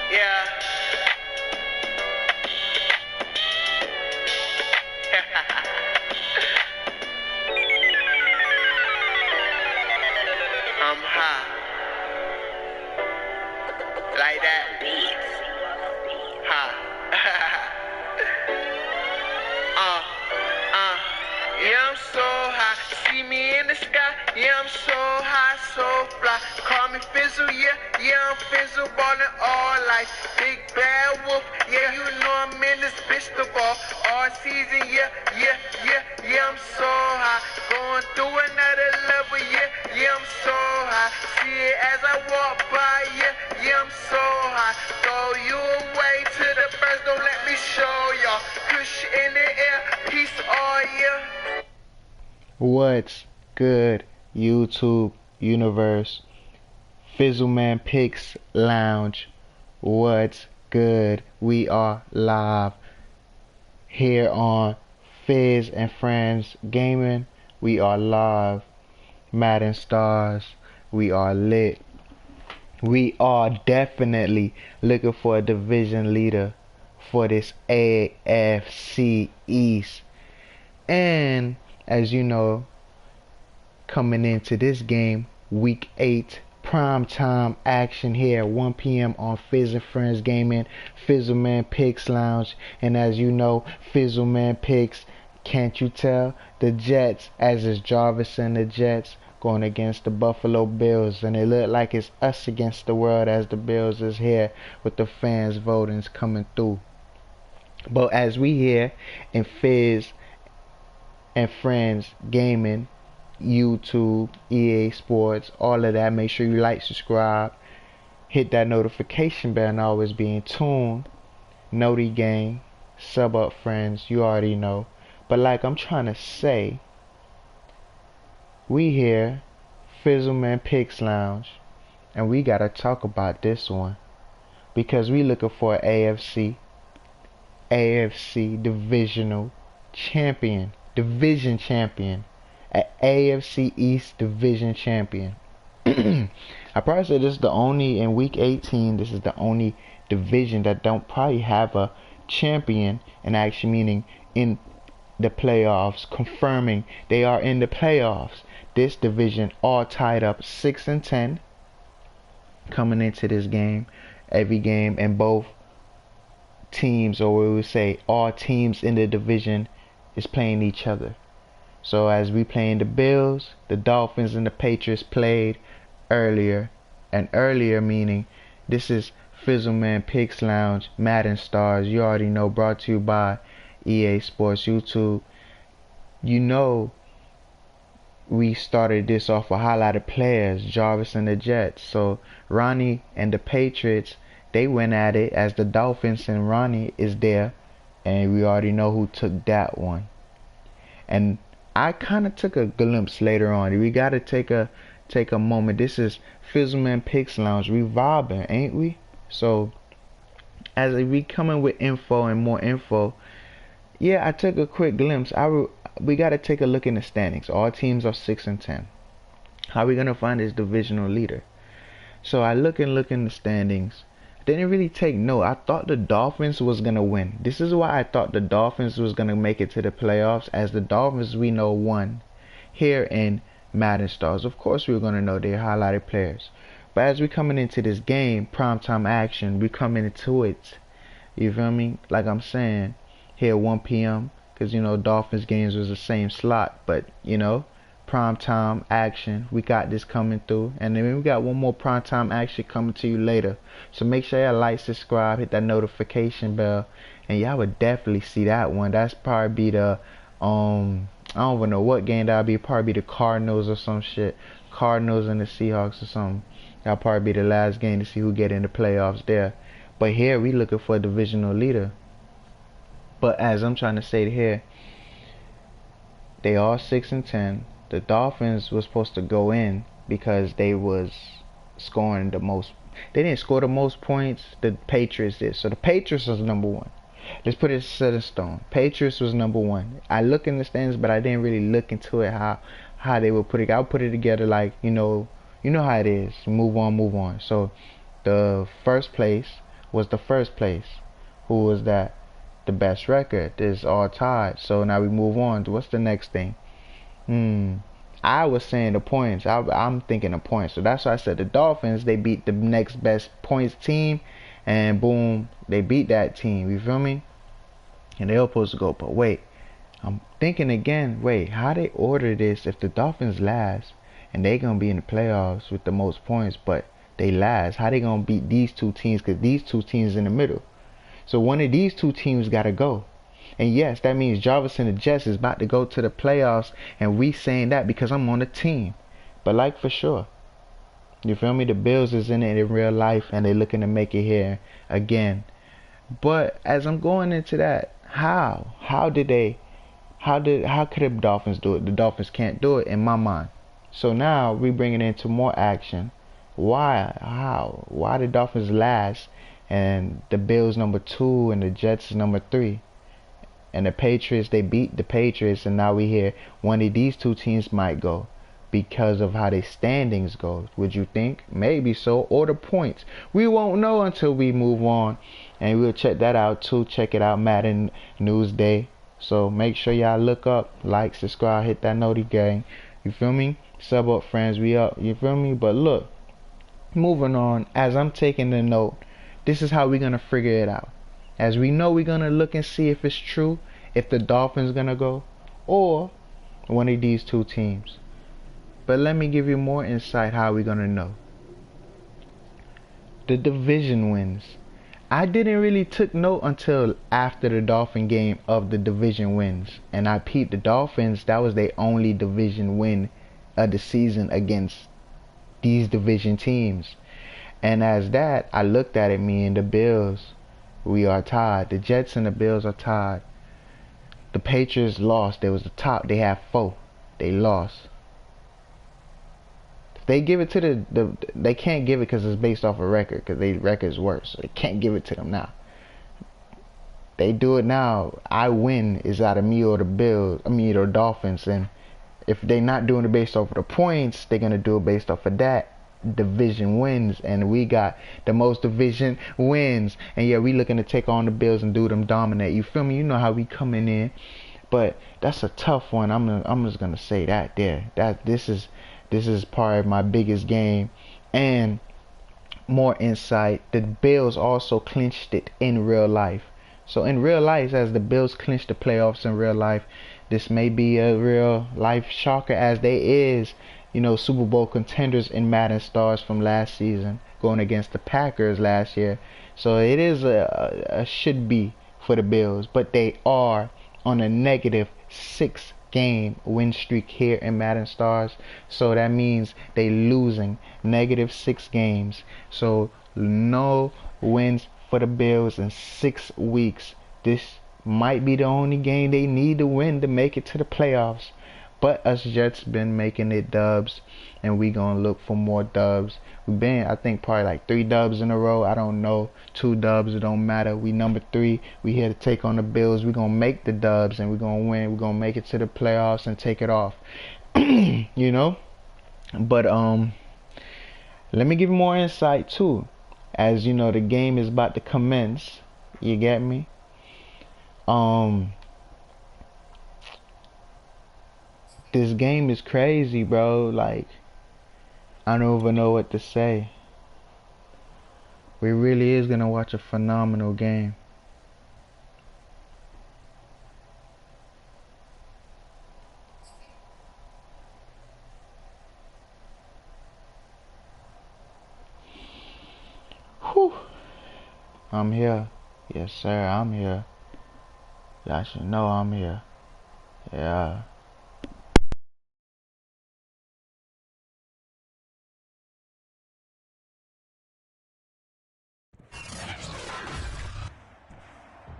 Yeah. I'm high. Like that. Uh, yeah, I'm so high. See me in the sky. Yeah, I'm so high, so fly. Call me Fizzle, yeah, I'm Fizzle, ballin' all life. Big bad wolf, yeah, you know I'm in this bitch the ball. All season, yeah, I'm so high. Going through another level, yeah, I'm so high. See it as I walk by, yeah, I'm so high. Throw you away to the birds, don't let me show y'all. Push in the air, peace all year. What's good, YouTube universe? Fizzleman Picks Lounge. What's good? We are live here on Fizz and Friends Gaming. We are live. Madden Stars. We are lit. We are definitely looking for a division leader for this AFC East. And as you know, coming into this game, week 8, prime time action here, 1 p.m. on Fizz and Friends Gaming, Fizzleman Picks Lounge. And as you know, Fizzleman Picks, can't you tell? The Jets, as is Jarvis and the Jets, going against the Buffalo Bills. And it look like it's us against the world, as the Bills is here with the fans voting coming through. But as we here in Fizz and Friends Gaming, YouTube, EA Sports, all of that, make sure you like, subscribe, hit that notification bell, and always be in tune. Noti gang, sub up friends, you already know. But like I'm trying to say, we here, Fizzleman Picks Lounge, and we gotta talk about this one because we looking for an AFC division champion, an AFC East division champion. I probably say this is the only, in week 18, this is the only division that don't probably have a champion, and actually meaning in the playoffs, confirming they are in the playoffs. This division all tied up 6-10 coming into this game. Every game, and both teams, or we would say all teams in the division, is playing each other. So as we playing the Bills, the Dolphins, and the Patriots played earlier, and earlier meaning this is Fizzleman Picks Lounge, Madden Stars. You already know, brought to you by EA Sports YouTube. You know, we started this off with highlighted players, Jarvis and the Jets. So Ronnie and the Patriots, they went at it, as the Dolphins and Ronnie is there, and we already know who took that one. And I kind of took a glimpse later on. We gotta take a moment. This is Fizzleman Picks Lounge. We vibing, ain't we? So as we coming with info and more info, yeah, I took a quick glimpse. We gotta take a look in the standings. All teams are 6-10. How are we gonna find this divisional leader? So I look in the standings. Didn't really take note. I thought the Dolphins was gonna win. This is why I thought the Dolphins was gonna make it to the playoffs, as the Dolphins, we know, won here in Madden Stars. Of course we were gonna know they're highlighted players. But as we coming into this game, primetime action, we coming into it. You feel me? Like I'm saying, here 1 p.m. because you know Dolphins games was the same slot, but you know, primetime action, we got this coming through, and then we got one more primetime action coming to you later. So make sure y'all like, subscribe, hit that notification bell, and y'all would definitely see that one. That's probably be the I don't even know what game that'll be. Probably be the Cardinals or some shit. Cardinals and the Seahawks or something. That'll probably be the last game to see who get in the playoffs there. But here we looking for a divisional leader. But as I'm trying to say here, they are 6-10. The Dolphins was supposed to go in because they was scoring the most. They didn't score the most points. The Patriots did. So the Patriots was number one. Let's put it set in stone. Patriots was number one. I look in the stands, but I didn't really look into it how they would put it. I'll put it together like you know how it is. Move on. So the first place was the first place. Who was that? The best record. This is all tied. So now we move on. What's the next thing? I was saying the points. I'm thinking the points. So that's why I said the Dolphins, they beat the next best points team. And boom, they beat that team. You feel me? And they were supposed to go. But wait, I'm thinking again. Wait, how they order this if the Dolphins last and they going to be in the playoffs with the most points, but they last? How they going to beat these two teams? Because these two teams in the middle. So one of these two teams got to go. And yes, that means Jarvis and the Jets is about to go to the playoffs. And we saying that because I'm on the team. But like for sure. You feel me? The Bills is in it in real life. And they looking to make it here again. But as I'm going into that, how? How could the Dolphins do it? The Dolphins can't do it in my mind. So now we bring it into more action. Why? How? Why the Dolphins last? And the Bills number 2 and the Jets is number 3. And the Patriots, they beat the Patriots, and now we hear one of these two teams might go because of how their standings go. Would you think? Maybe so. Or the points. We won't know until we move on. And we'll check that out too. Check it out, Madden Newsday. So make sure y'all look up, like, subscribe, hit that noti gang. You feel me? Sub up, friends. We up. You feel me? But look, moving on. As I'm taking the note, this is how we're going to figure it out. As we know, we're going to look and see if it's true, if the Dolphins going to go, or one of these two teams. But let me give you more insight how we're going to know. The division wins. I didn't really took note until after the Dolphin game of the division wins. And I peeped the Dolphins, that was their only division win of the season against these division teams. And as that, I looked at it, me and the Bills, we are tied. The Jets and the Bills are tied. The Patriots lost. They was the top. They have 4. They lost. If they give it to they can't give it because it's based off a record, because their record's worse. So they can't give it to them now. They do it now. I win is out of me or the Bills. I mean, or Dolphins. And if they're not doing it based off of the points, they're gonna do it based off of that. Division wins, and we got the most division wins, and yeah, we looking to take on the Bills and do them dominate. You feel me? You know how we coming in, but that's a tough one. I'm just gonna say that there. This is part of my biggest game. And more insight, the Bills also clinched it in real life. So in real life, as the Bills clinched the playoffs in real life, this may be a real life shocker, as they is, you know, Super Bowl contenders in Madden Stars from last season, going against the Packers last year. So it is a should be for the Bills, but they are on a negative 6-game win streak here in Madden Stars. So that means they losing negative 6 games. So no wins for the Bills in 6 weeks. This might be the only game they need to win to make it to the playoffs. But us Jets been making it dubs, and we gonna look for more dubs. We've been, I think, probably like 3 dubs in a row. I don't know, 2 dubs, it don't matter. We number 3. We here to take on the Bills. We gonna make the dubs, and we gonna win. We gonna make it to the playoffs and take it off. You know. But let me give you more insight too. As you know, the game is about to commence. You get me? This game is crazy, bro. Like, I don't even know what to say. We really is gonna watch a phenomenal game. Whew. I'm here. Yes, sir, I'm here. Y'all should know I'm here. Yeah.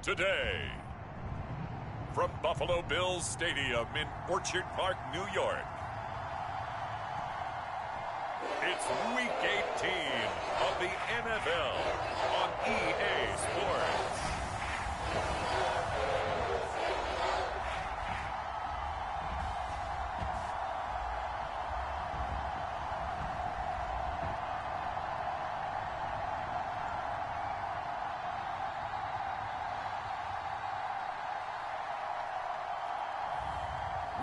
Today, from Buffalo Bills Stadium in Orchard Park, New York, it's Week 18 of the NFL on EA Sports.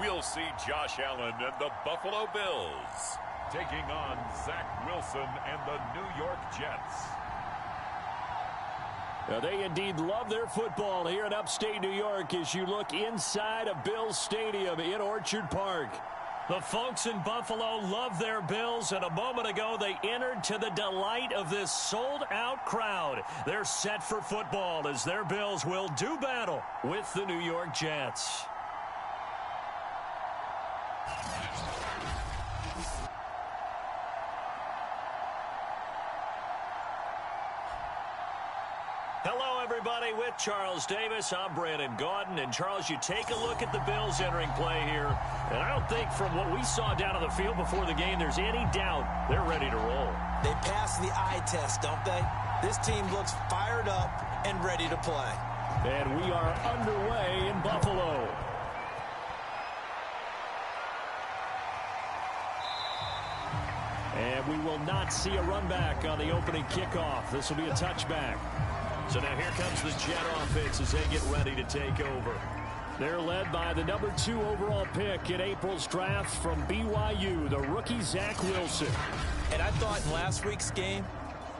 we'll see Josh Allen and the Buffalo Bills taking on Zach Wilson and the New York Jets. Now, they indeed love their football here in upstate New York as you look inside of Bills Stadium in Orchard Park. The folks in Buffalo love their Bills, and a moment ago they entered to the delight of this sold-out crowd. They're set for football as their Bills will do battle with the New York Jets. Hello, everybody. With Charles Davis, I'm Brandon Gaudin. And, Charles, you take a look at the Bills entering play here, and I don't think from what we saw down on the field before the game there's any doubt they're ready to roll. They passed the eye test, don't they? This team looks fired up and ready to play. And we are underway in Buffalo. And we will not see a run back on the opening kickoff. This will be a touchback. So now here comes the Jet offense as they get ready to take over. They're led by the number 2 overall pick in April's draft from BYU, the rookie Zach Wilson. And I thought in last week's game,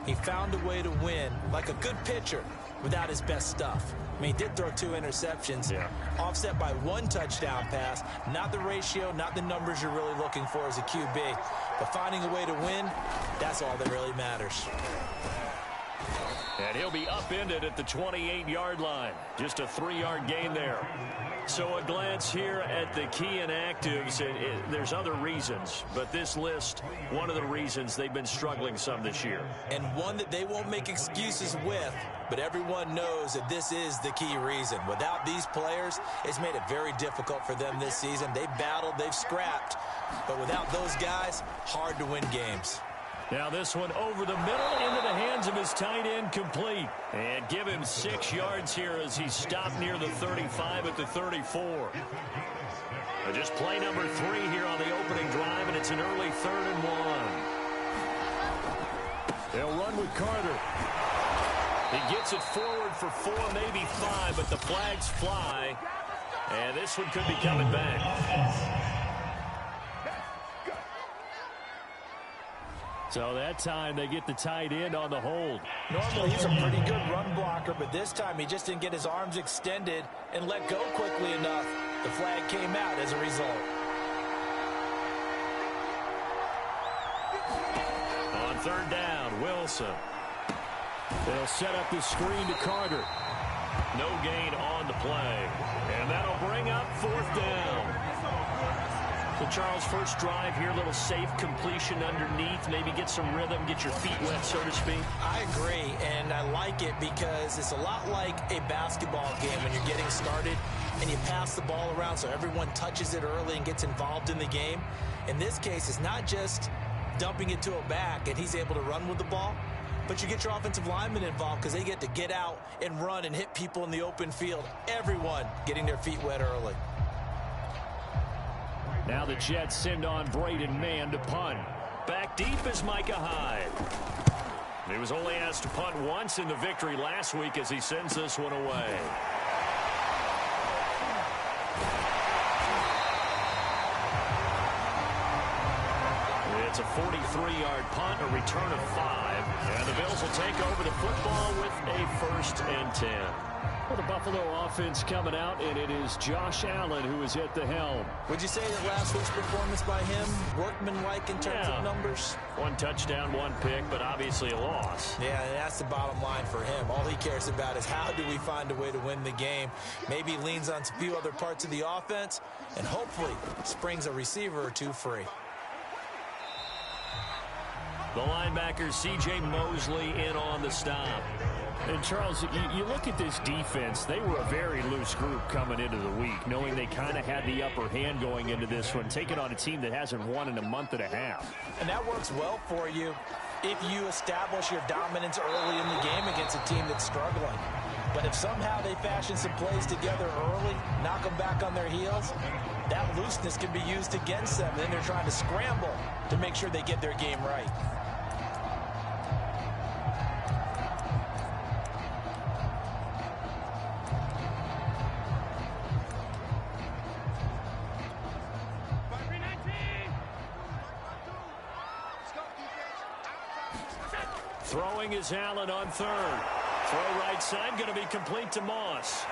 he found a way to win like a good pitcher without his best stuff. I mean, he did throw 2 interceptions, offset by 1 touchdown pass. Not the ratio, not the numbers you're really looking for as a QB. But finding a way to win, that's all that really matters. And he'll be upended at the 28-yard line. Just a 3-yard gain there. So a glance here at the key inactives. There's other reasons, but this list, one of the reasons they've been struggling some this year. And one that they won't make excuses with, but everyone knows that this is the key reason. Without these players, it's made it very difficult for them this season. They've battled, they've scrapped, but without those guys, hard to win games. Now this one over the middle into the hands of his tight end, complete. And give him 6 yards here as he stopped near the 35 at the 34. Just play number 3 here on the opening drive, and it's an early 3rd and 1. They'll run with Carter. He gets it forward for 4, maybe 5, but the flags fly. And this one could be coming back. So that time they get the tight end on the hold. Normally he's a pretty good run blocker, but this time he just didn't get his arms extended and let go quickly enough. The flag came out as a result. On 3rd down, Wilson. They'll set up the screen to Carter. No gain on the play. And that'll bring up 4th down. So, Charles, first drive here, a little safe completion underneath, maybe get some rhythm, get your feet wet, so to speak. I agree, and I like it because it's a lot like a basketball game when you're getting started and you pass the ball around so everyone touches it early and gets involved in the game. In this case, it's not just dumping it to a back and he's able to run with the ball, but you get your offensive linemen involved because they get to get out and run and hit people in the open field. Everyone getting their feet wet early. Now the Jets send on Braden Mann to punt. Back deep is Micah Hyde. He was only asked to punt once in the victory last week as he sends this one away. It's a 43-yard punt, a return of 5. And the Bills will take over the football with a 1st and 10. Well, the Buffalo offense coming out, and it is Josh Allen who is at the helm. Would you say that last week's performance by him, workmanlike in terms of numbers? 1 touchdown, 1 pick, but obviously a loss. Yeah, that's the bottom line for him. All he cares about is how do we find a way to win the game. Maybe he leans on a few other parts of the offense, and hopefully springs a receiver or 2 free. The linebacker, C.J. Mosley, in on the stop. And, Charles, you look at this defense, they were a very loose group coming into the week, knowing they kind of had the upper hand going into this one, taking on a team that hasn't won in a month and a half. And that works well for you if you establish your dominance early in the game against a team that's struggling. But if somehow they fashion some plays together early, knock them back on their heels, that looseness can be used against them. Then they're trying to scramble to make sure they get their game right. Throwing is Allen on third. Throw right side, going to be complete to Moss.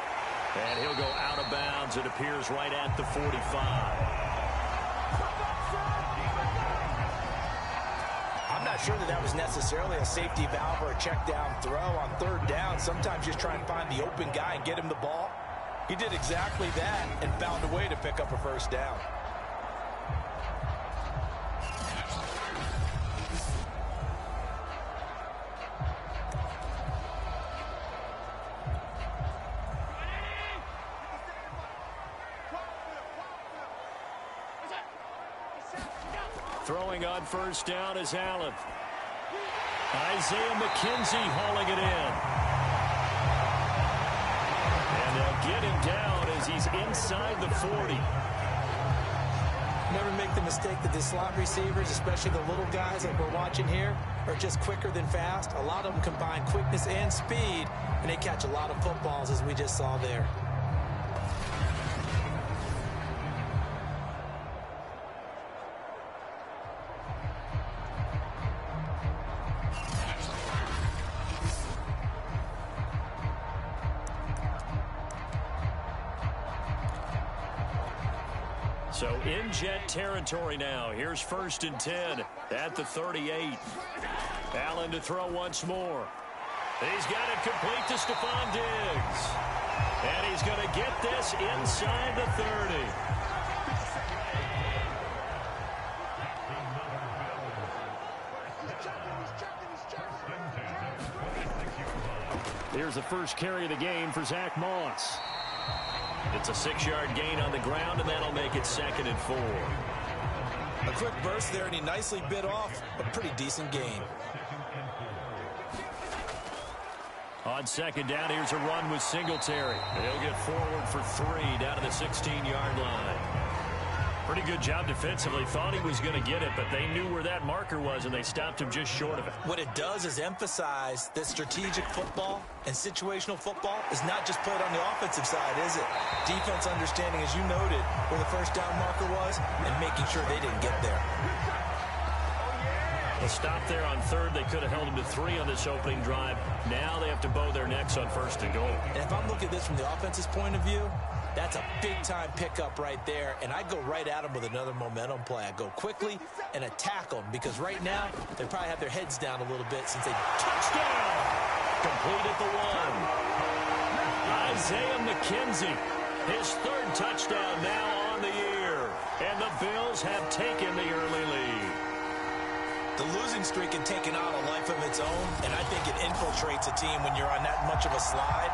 And he'll go out of bounds, it appears, right at the 45. I'm not sure that was necessarily a safety valve or a check down throw on third down. Sometimes just try and find the open guy and get him the ball. He did exactly that and found a way to pick up a first down. Throwing on first down is Allen. Isaiah McKenzie hauling it in. And they'll get him down as he's inside the 40. Never make the mistake that the slot receivers, especially the little guys like we're watching here, are just quicker than fast. A lot of them combine quickness and speed, and they catch a lot of footballs, as we just saw there. So in Jet territory now. Here's 1st and 10 at the 38. Allen to throw once more. He's got it complete to Stephon Diggs. And he's going to get this inside the 30. Here's the first carry of the game for Zach Moss. It's a 6-yard gain on the ground, and that'll make it 2nd and 4. A quick burst there, and he nicely bit off a pretty decent gain. On 2nd down, here's a run with Singletary. And he'll get forward for 3 down to the 16-yard line. Pretty good job defensively. Thought he was going to get it, but they knew where that marker was, and they stopped him just short of it. What it does is emphasize that strategic football and situational football is not just played on the offensive side, is it? Defense understanding, as you noted, where the first down marker was and making sure they didn't get there. A stop there on 3rd. They could have held him to 3 on this opening drive. Now they have to bow their necks on 1st and goal. And if I'm looking at this from the offense's point of view, that's a big-time pickup right there, and I go right at them with another momentum play. I go quickly and attack them because right now they probably have their heads down a little bit since they touchdown. Complete at the 1. Isaiah McKenzie, his 3rd touchdown now on the year, and the Bills have taken the early lead. The losing streak had taken on a life of its own, and I think it infiltrates a team when you're on that much of a slide.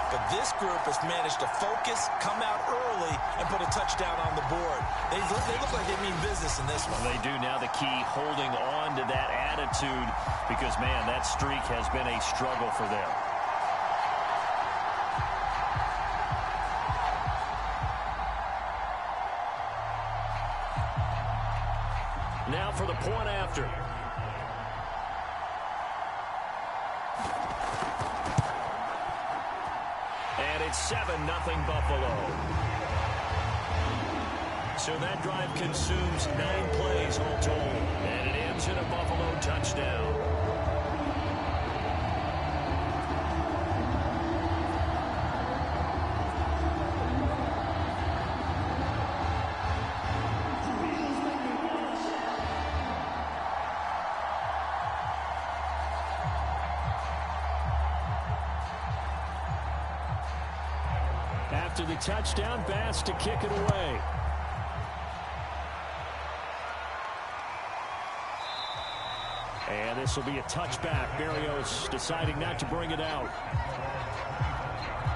But this group has managed to focus, come out early, and put a touchdown on the board. They look like they mean business in this one. They do. Now the key, holding on to that attitude, because, man, that streak has been a struggle for them. Now for the point after. And it's 7-0 Buffalo. So that drive consumes 9 plays all told. And it ends in a Buffalo touchdown. After the touchdown, Bass to kick it away. And this will be a touchback. Berrios deciding not to bring it out.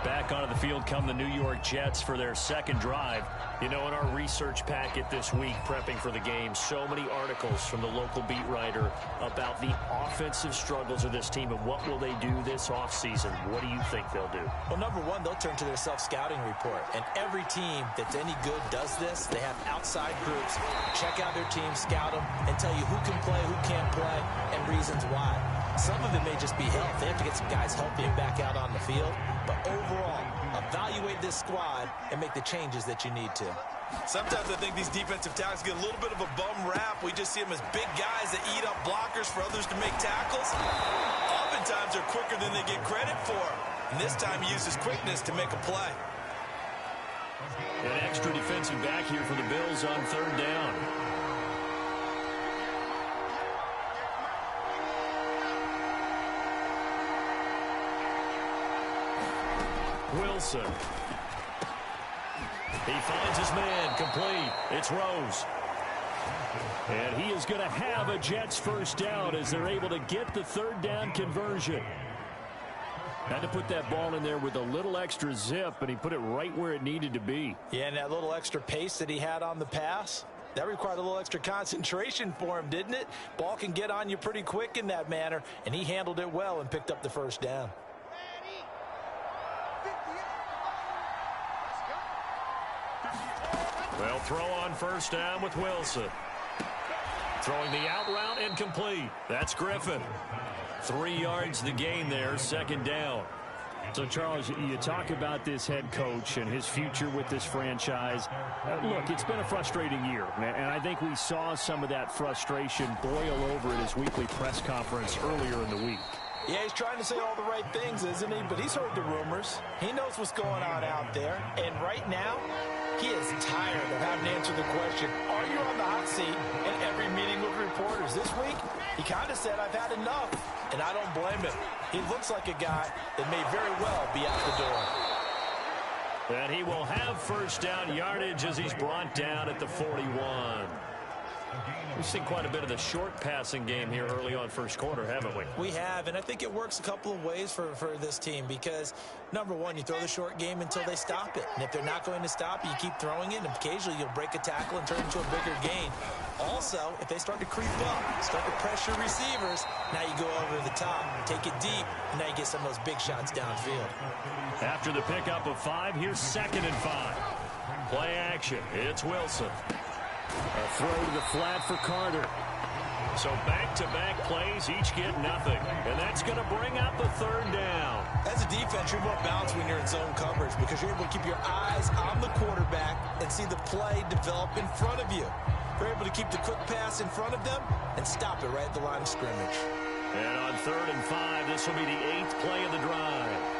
Back onto the field come the New York Jets for their 2nd drive. You know, in our research packet this week, prepping for the game, so many articles from the local beat writer about the offensive struggles of this team and what will they do this offseason. What do you think they'll do? Well, number one, they'll turn to their self-scouting report. And every team that's any good does this. They have outside groups. Check out their team, scout them, and tell you who can play, who can't play, and reasons why. Some of it may just be health. They have to get some guys healthy and back out on the field. But overall, evaluate this squad and make the changes that you need to. Sometimes I think these defensive tackles get a little bit of a bum rap. We just see them as big guys that eat up blockers for others to make tackles. Oftentimes they're quicker than they get credit for. And this time he uses quickness to make a play. An extra defensive back here for the Bills on third down. Wilson. He finds his man, complete. It's Rose. And he is going to have a Jets first down as they're able to get the third down conversion. Had to put that ball in there with a little extra zip, and he put it right where it needed to be. Yeah, and that little extra pace that he had on the pass, that required a little extra concentration for him, didn't it? Ball can get on you pretty quick in that manner, and he handled it well and picked up the first down. Well, throw on first down with Wilson. Throwing the out route incomplete. That's Griffin. 3 yards the gain there, second down. So, Charles, you talk about this head coach and his future with this franchise. Look, it's been a frustrating year, and I think we saw some of that frustration boil over at his weekly press conference earlier in the week. Yeah, he's trying to say all the right things, isn't he? But he's heard the rumors. He knows what's going on out there. And right now, he is tired of having to answer the question, are you on the hot seat? In every meeting with reporters this week, he kind of said, I've had enough. And I don't blame him. He looks like a guy that may very well be out the door. And he will have first down yardage as he's brought down at the 41. We've seen quite a bit of the short passing game here early on first quarter, haven't we? We have, and I think it works a couple of ways for this team because, number one, you throw the short game until they stop it. And if they're not going to stop it, you keep throwing it, and occasionally you'll break a tackle and turn it into a bigger gain. Also, if they start to creep up, start to pressure receivers, now you go over the top, take it deep, and now you get some of those big shots downfield. After the pickup of 5, here's 2nd and 5. Play action. It's Wilson. A throw to the flat for Carter. So back-to-back plays, each get nothing. And that's going to bring up a third down. As a defense, you're more balanced when you're in zone coverage because you're able to keep your eyes on the quarterback and see the play develop in front of you. You're able to keep the quick pass in front of them and stop it right at the line of scrimmage. And on 3rd and 5, this will be the 8th play of the drive.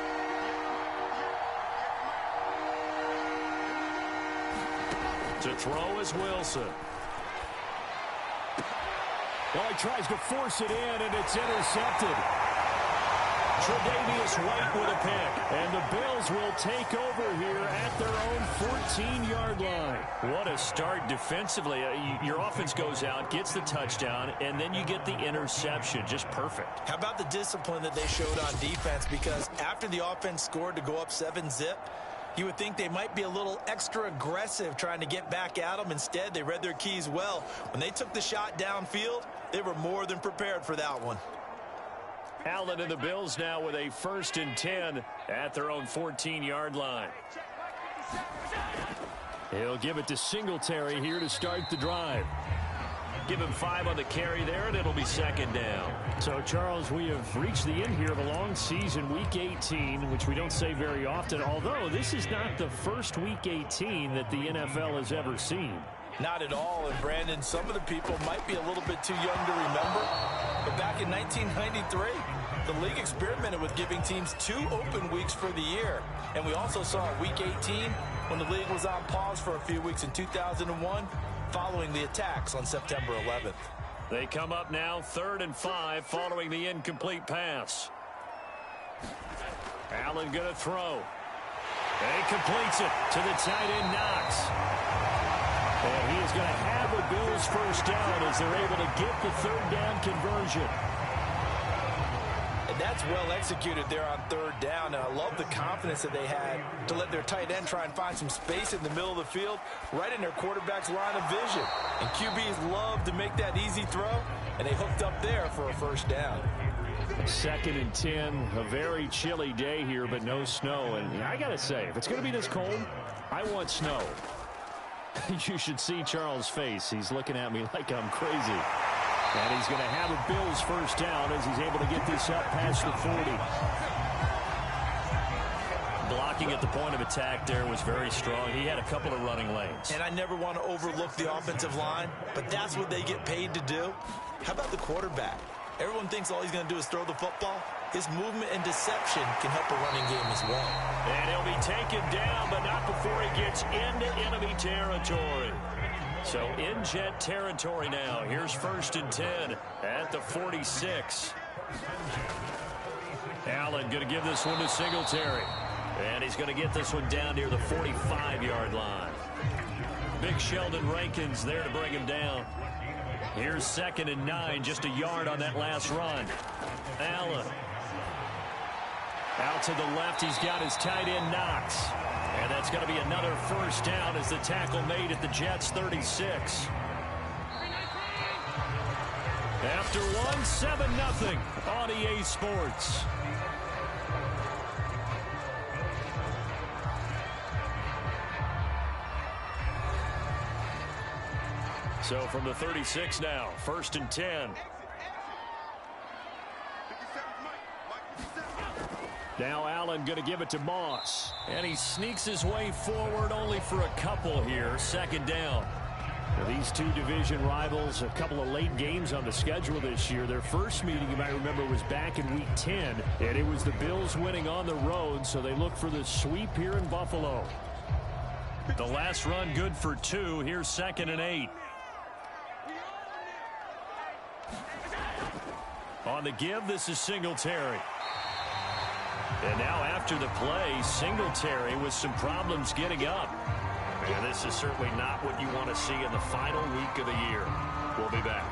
To throw is Wilson. Well, he tries to force it in, and it's intercepted. Tre'Davious White with a pick. And the Bills will take over here at their own 14-yard line. What a start defensively. Your offense goes out, gets the touchdown, and then you get the interception. Just perfect. How about the discipline that they showed on defense? Because after the offense scored to go up 7-zip, you would think they might be a little extra aggressive trying to get back at them. Instead, they read their keys well. When they took the shot downfield, they were more than prepared for that one. Allen and the Bills now with a 1st and 10 at their own 14-yard line. He'll give it to Singletary here to start the drive. Give him 5 on the carry there, and it'll be 2nd down. So, Charles, we have reached the end here of a long season, Week 18, which we don't say very often, although this is not the first Week 18 that the NFL has ever seen. Not at all, and Brandon, some of the people might be a little bit too young to remember, but back in 1993, the league experimented with giving teams 2 open weeks for the year, and we also saw Week 18 when the league was on pause for a few weeks in 2001, following the attacks on September 11th. They come up now 3rd and 5 following the incomplete pass. Allen going to throw. And he completes it to the tight end Knox. And he is going to have a Bills first down as they're able to get the third down conversion. And that's well executed there on 3rd down. And I love the confidence that they had to let their tight end try and find some space in the middle of the field, right in their quarterback's line of vision. And QBs love to make that easy throw, and they hooked up there for a first down. 2nd and 10, a very chilly day here, but no snow. And I got to say, if it's going to be this cold, I want snow. You should see Charles' face. He's looking at me like I'm crazy. And he's going to have a Bills first down as he's able to get this up past the 40. blocking at the point of attack there was very strong. He had a couple of running lanes. And I never want to overlook the offensive line, but that's what they get paid to do. How about the quarterback? Everyone thinks all he's going to do is throw the football. His movement and deception can help a running game as well. And he'll be taken down, but not before he gets into enemy territory. So in Jet territory now. Here's 1st and 10 at the 46. Allen going to give this one to Singletary. And he's going to get this one down near the 45-yard line. Big Sheldon Rankins there to bring him down. Here's 2nd and 9, just a yard on that last run. Allen. Out to the left, he's got his tight end Knox. And that's going to be another 1st down as the tackle made at the Jets' 36. After one, 7-0 on EA Sports. So from the 36 now, 1st and 10. Now Allen going to give it to Moss. And he sneaks his way forward only for a couple here. 2nd down. Now these two division rivals, a couple of late games on the schedule this year. Their first meeting, you might remember, was back in Week 10. And it was the Bills winning on the road, so they look for the sweep here in Buffalo. The last run good for 2. Here's 2nd and 8. On the give, this is Singletary. And now after the play, Singletary with some problems getting up. And this is certainly not what you want to see in the final week of the year. We'll be back.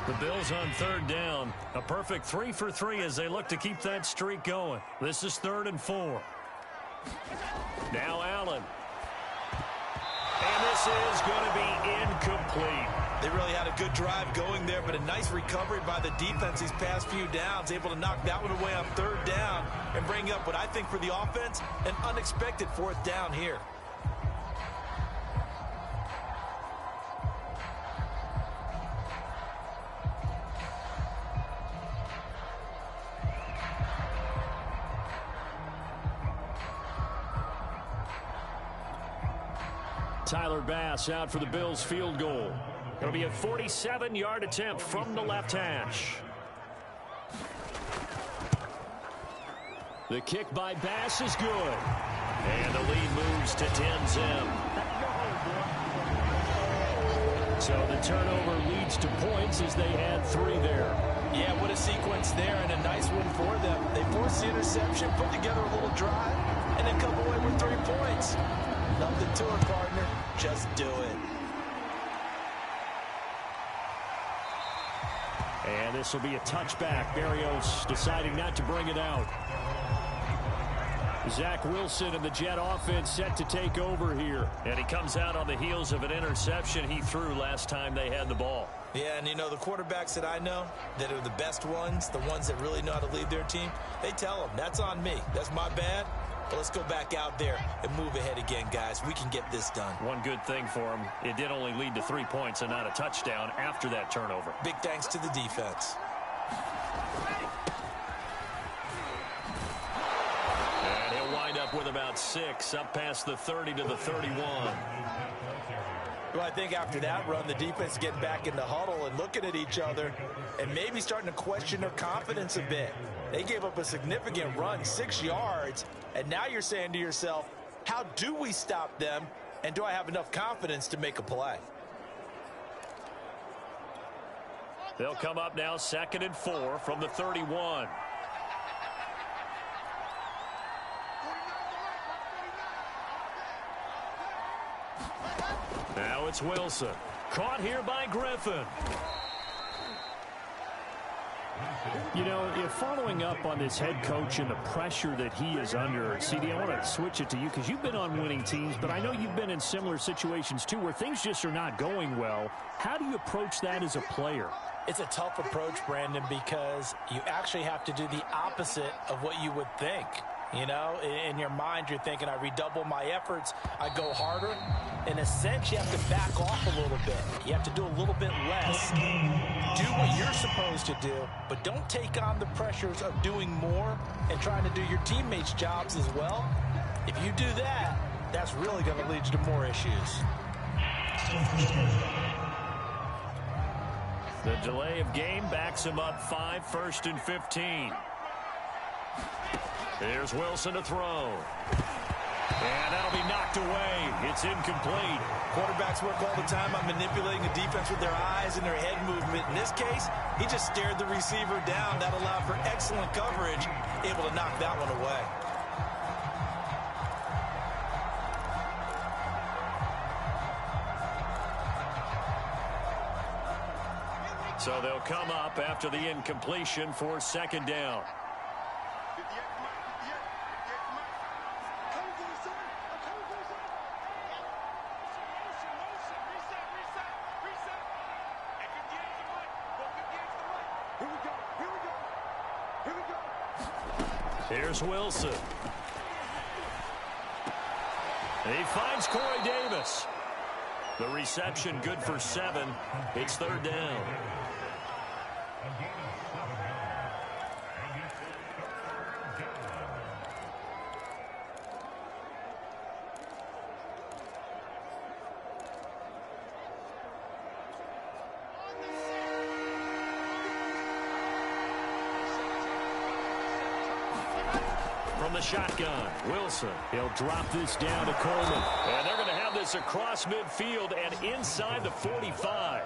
The Bills on 3rd down. A perfect 3 for 3 as they look to keep that streak going. This is 3rd and 4. Now Allen. And this is going to be incomplete. They really had a good drive going there, but a nice recovery by the defense these past few downs, able to knock that one away on 3rd down and bring up what I think for the offense, an unexpected 4th down here. Tyler Bass out for the Bills field goal. It'll be a 47-yard attempt from the left hash. The kick by Bass is good. And the lead moves to 10-0. So the turnover leads to points as they had 3 there. Yeah, what a sequence there and a nice one for them. They forced the interception, put together a little drive, and then come away with 3 points. Nothing to it, partner. Just do it. And this will be a touchback. Berrios deciding not to bring it out. Zach Wilson and the Jet offense set to take over here. And he comes out on the heels of an interception he threw last time they had the ball. Yeah, and you know, the quarterbacks that I know that are the best ones, the ones that really know how to lead their team, they tell them, that's on me. That's my bad. But let's go back out there and move ahead again, guys. We can get this done. One good thing for him, it did only lead to 3 points and not a touchdown after that turnover. Big thanks to the defense. And he'll wind up with about 6, up past the 30 to the 31. Well, I think after that run, the defense getting back in the huddle and looking at each other and maybe starting to question their confidence a bit. They gave up a significant run, 6 yards, and now you're saying to yourself, how do we stop them, and do I have enough confidence to make a play? They'll come up now 2nd and 4 from the 31. Now it's Wilson. Caught here by Griffin. You know, following up on this head coach and the pressure that he is under, CD, I want to switch it to you because you've been on winning teams, but I know you've been in similar situations too where things just are not going well. How do you approach that as a player? It's a tough approach, Brandon, because you actually have to do the opposite of what you would think. You know, in your mind, you're thinking, I redouble my efforts, I go harder. In a sense, you have to back off a little bit. You have to do a little bit less. Do what you're supposed to do, but don't take on the pressures of doing more and trying to do your teammates' jobs as well. If you do that, that's really going to lead you to more issues. The delay of game backs him up 5, 1st and 15. Here's Wilson to throw. And that'll be knocked away. It's incomplete. Quarterbacks work all the time on manipulating the defense with their eyes and their head movement. In this case, he just stared the receiver down. That allowed for excellent coverage, able to knock that one away. So they'll come up after the incompletion for 2nd down. Here's Wilson. He finds Corey Davis. The reception good for 7. It's 3rd down. From the shotgun, Wilson. He'll drop this down to Coleman. And they're going to have this across midfield and inside the 45.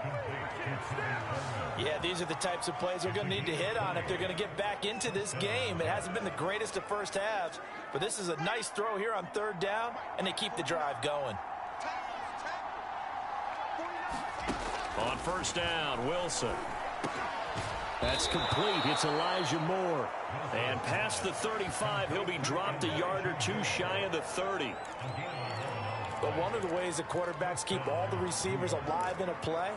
Yeah, these are the types of plays they're going to need to hit on if they're going to get back into this game. It hasn't been the greatest of first halves, but this is a nice throw here on 3rd down, and they keep the drive going. On 1st down, Wilson. That's complete. It's Elijah Moore. And past the 35, he'll be dropped a yard or 2 shy of the 30. But one of the ways that quarterbacks keep all the receivers alive in a play,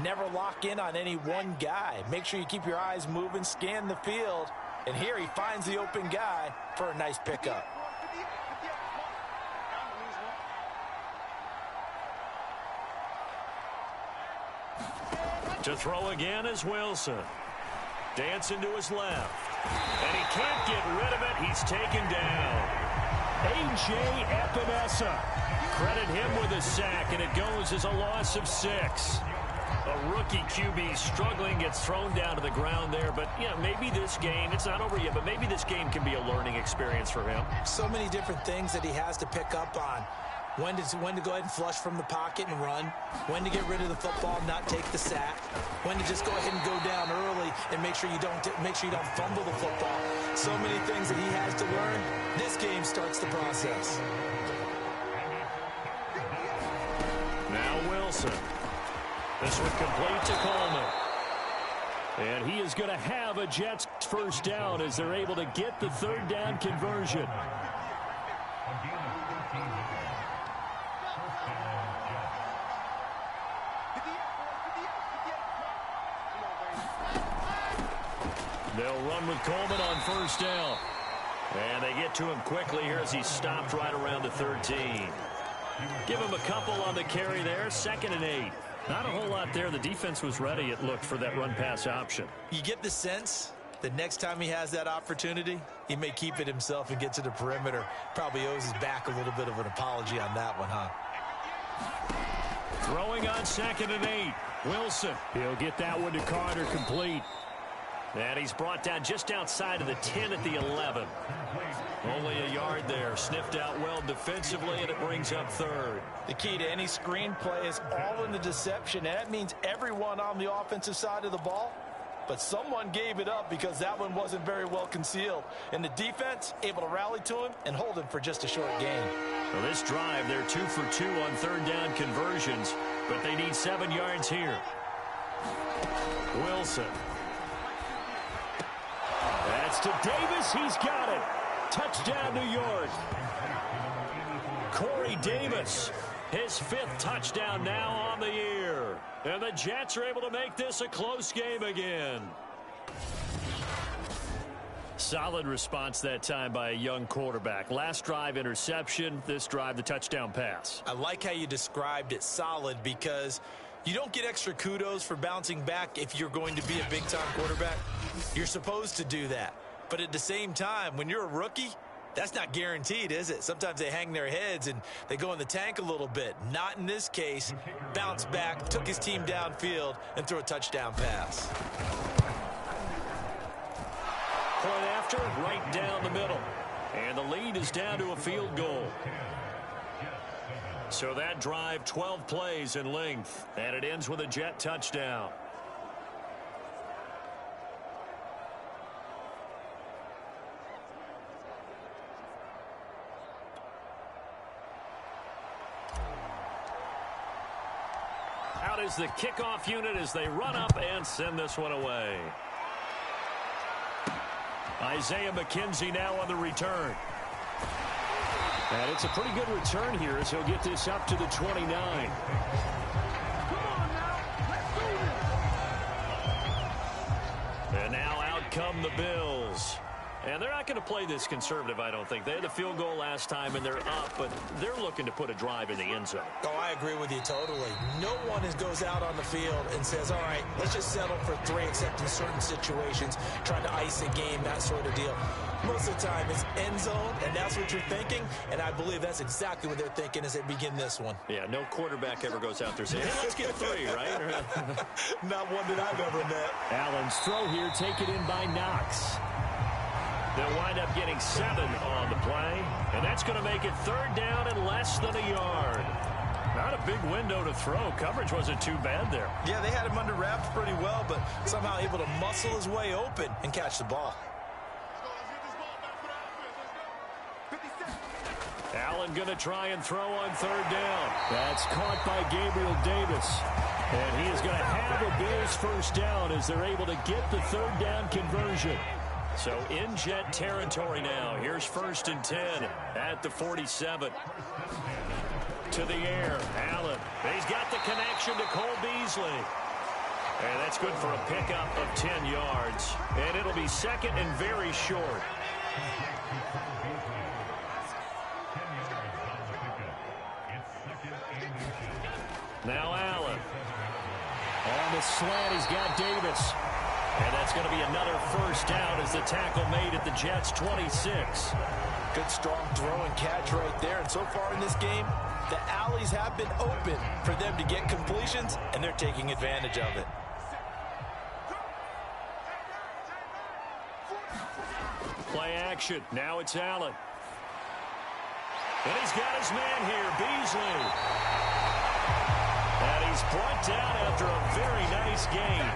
never lock in on any one guy. Make sure you keep your eyes moving, scan the field. And here he finds the open guy for a nice pickup. To throw again is Wilson. Dancing to his left. And he can't get rid of it. He's taken down. A.J. Epinesa. Credit him with a sack, and it goes as a loss of 6. A rookie QB struggling, gets thrown down to the ground there. But, you know, maybe this game, it's not over yet, but maybe this game can be a learning experience for him. So many different things that he has to pick up on. When to go ahead and flush from the pocket and run. When to get rid of the football and not take the sack. When to just go ahead and go down early and make sure you don't fumble the football. So many things that he has to learn. This game starts the process. Now Wilson. This one complete to Coleman. And he is going to have a Jets 1st down as they're able to get the 3rd down conversion. They'll run with Coleman on 1st down. And they get to him quickly here as he stopped right around the 13. Give him a couple on the carry there. 2nd and 8. Not a whole lot there. The defense was ready, it looked, for that run-pass option. You get the sense that next time he has that opportunity, he may keep it himself and get to the perimeter. Probably owes his back a little bit of an apology on that one, huh? Throwing on 2nd and 8. Wilson. He'll get that one to Carter, complete. And he's brought down just outside of the 10 at the 11. Only a yard there. Sniffed out well defensively, and it brings up 3rd. The key to any screen play is all in the deception, and that means everyone on the offensive side of the ball. But someone gave it up because that one wasn't very well concealed. And the defense able to rally to him and hold him for just a short gain. So this drive, they're 2 for 2 on 3rd down conversions, but they need 7 yards here. Wilson. That's to Davis. He's got it. Touchdown, New York. Corey Davis, his 5th touchdown now on the year. And the Jets are able to make this a close game again. Solid response that time by a young quarterback. Last drive, interception. This drive, the touchdown pass. I like how you described it, solid, because you don't get extra kudos for bouncing back if you're going to be a big-time quarterback. You're supposed to do that. But at the same time, when you're a rookie, that's not guaranteed, is it? Sometimes they hang their heads and they go in the tank a little bit. Not in this case. Bounced back, took his team downfield, and threw a touchdown pass. Point after, right down the middle. And the lead is down to a field goal. So that drive, 12 plays in length. And it ends with a Jet touchdown. Out is the kickoff unit as they run up and send this one away. Isaiah McKenzie now on the return. And it's a pretty good return here as he'll get this up to the 29. And now out come the Bills. And they're not going to play this conservative, I don't think. They had the field goal last time, and they're up, but they're looking to put a drive in the end zone. Oh, I agree with you totally. No one goes out on the field and says, all right, let's just settle for 3, except in certain situations, trying to ice a game, that sort of deal. Most of the time, it's end zone, and that's what you're thinking, and I believe that's exactly what they're thinking as they begin this one. Yeah, no quarterback ever goes out there saying, hey, let's get 3, right? Not one that I've ever met. Allen's throw here taken in by Knox. They'll wind up getting 7 on the play, and that's going to make it 3rd down and less than a yard. Not a big window to throw. Coverage wasn't too bad there. Yeah, they had him under wraps pretty well, but somehow able to muscle his way open and catch the ball. Allen going to try and throw on 3rd down. That's caught by Gabriel Davis. And he is going to have a Bills 1st down as they're able to get the 3rd down conversion. So in Jet territory now. Here's 1st and 10 at the 47. To the air, Allen. He's got the connection to Cole Beasley. And that's good for a pickup of 10 yards. And it'll be 2nd and very short. Now Allen. On the slant, he's got Davis. And that's going to be another 1st down as the tackle made at the Jets' 26. Good strong throw and catch right there. And so far in this game, the alleys have been open for them to get completions, and they're taking advantage of it. Play action. Now it's Allen. And he's got his man here, Beasley. And he's brought down after a very nice gain.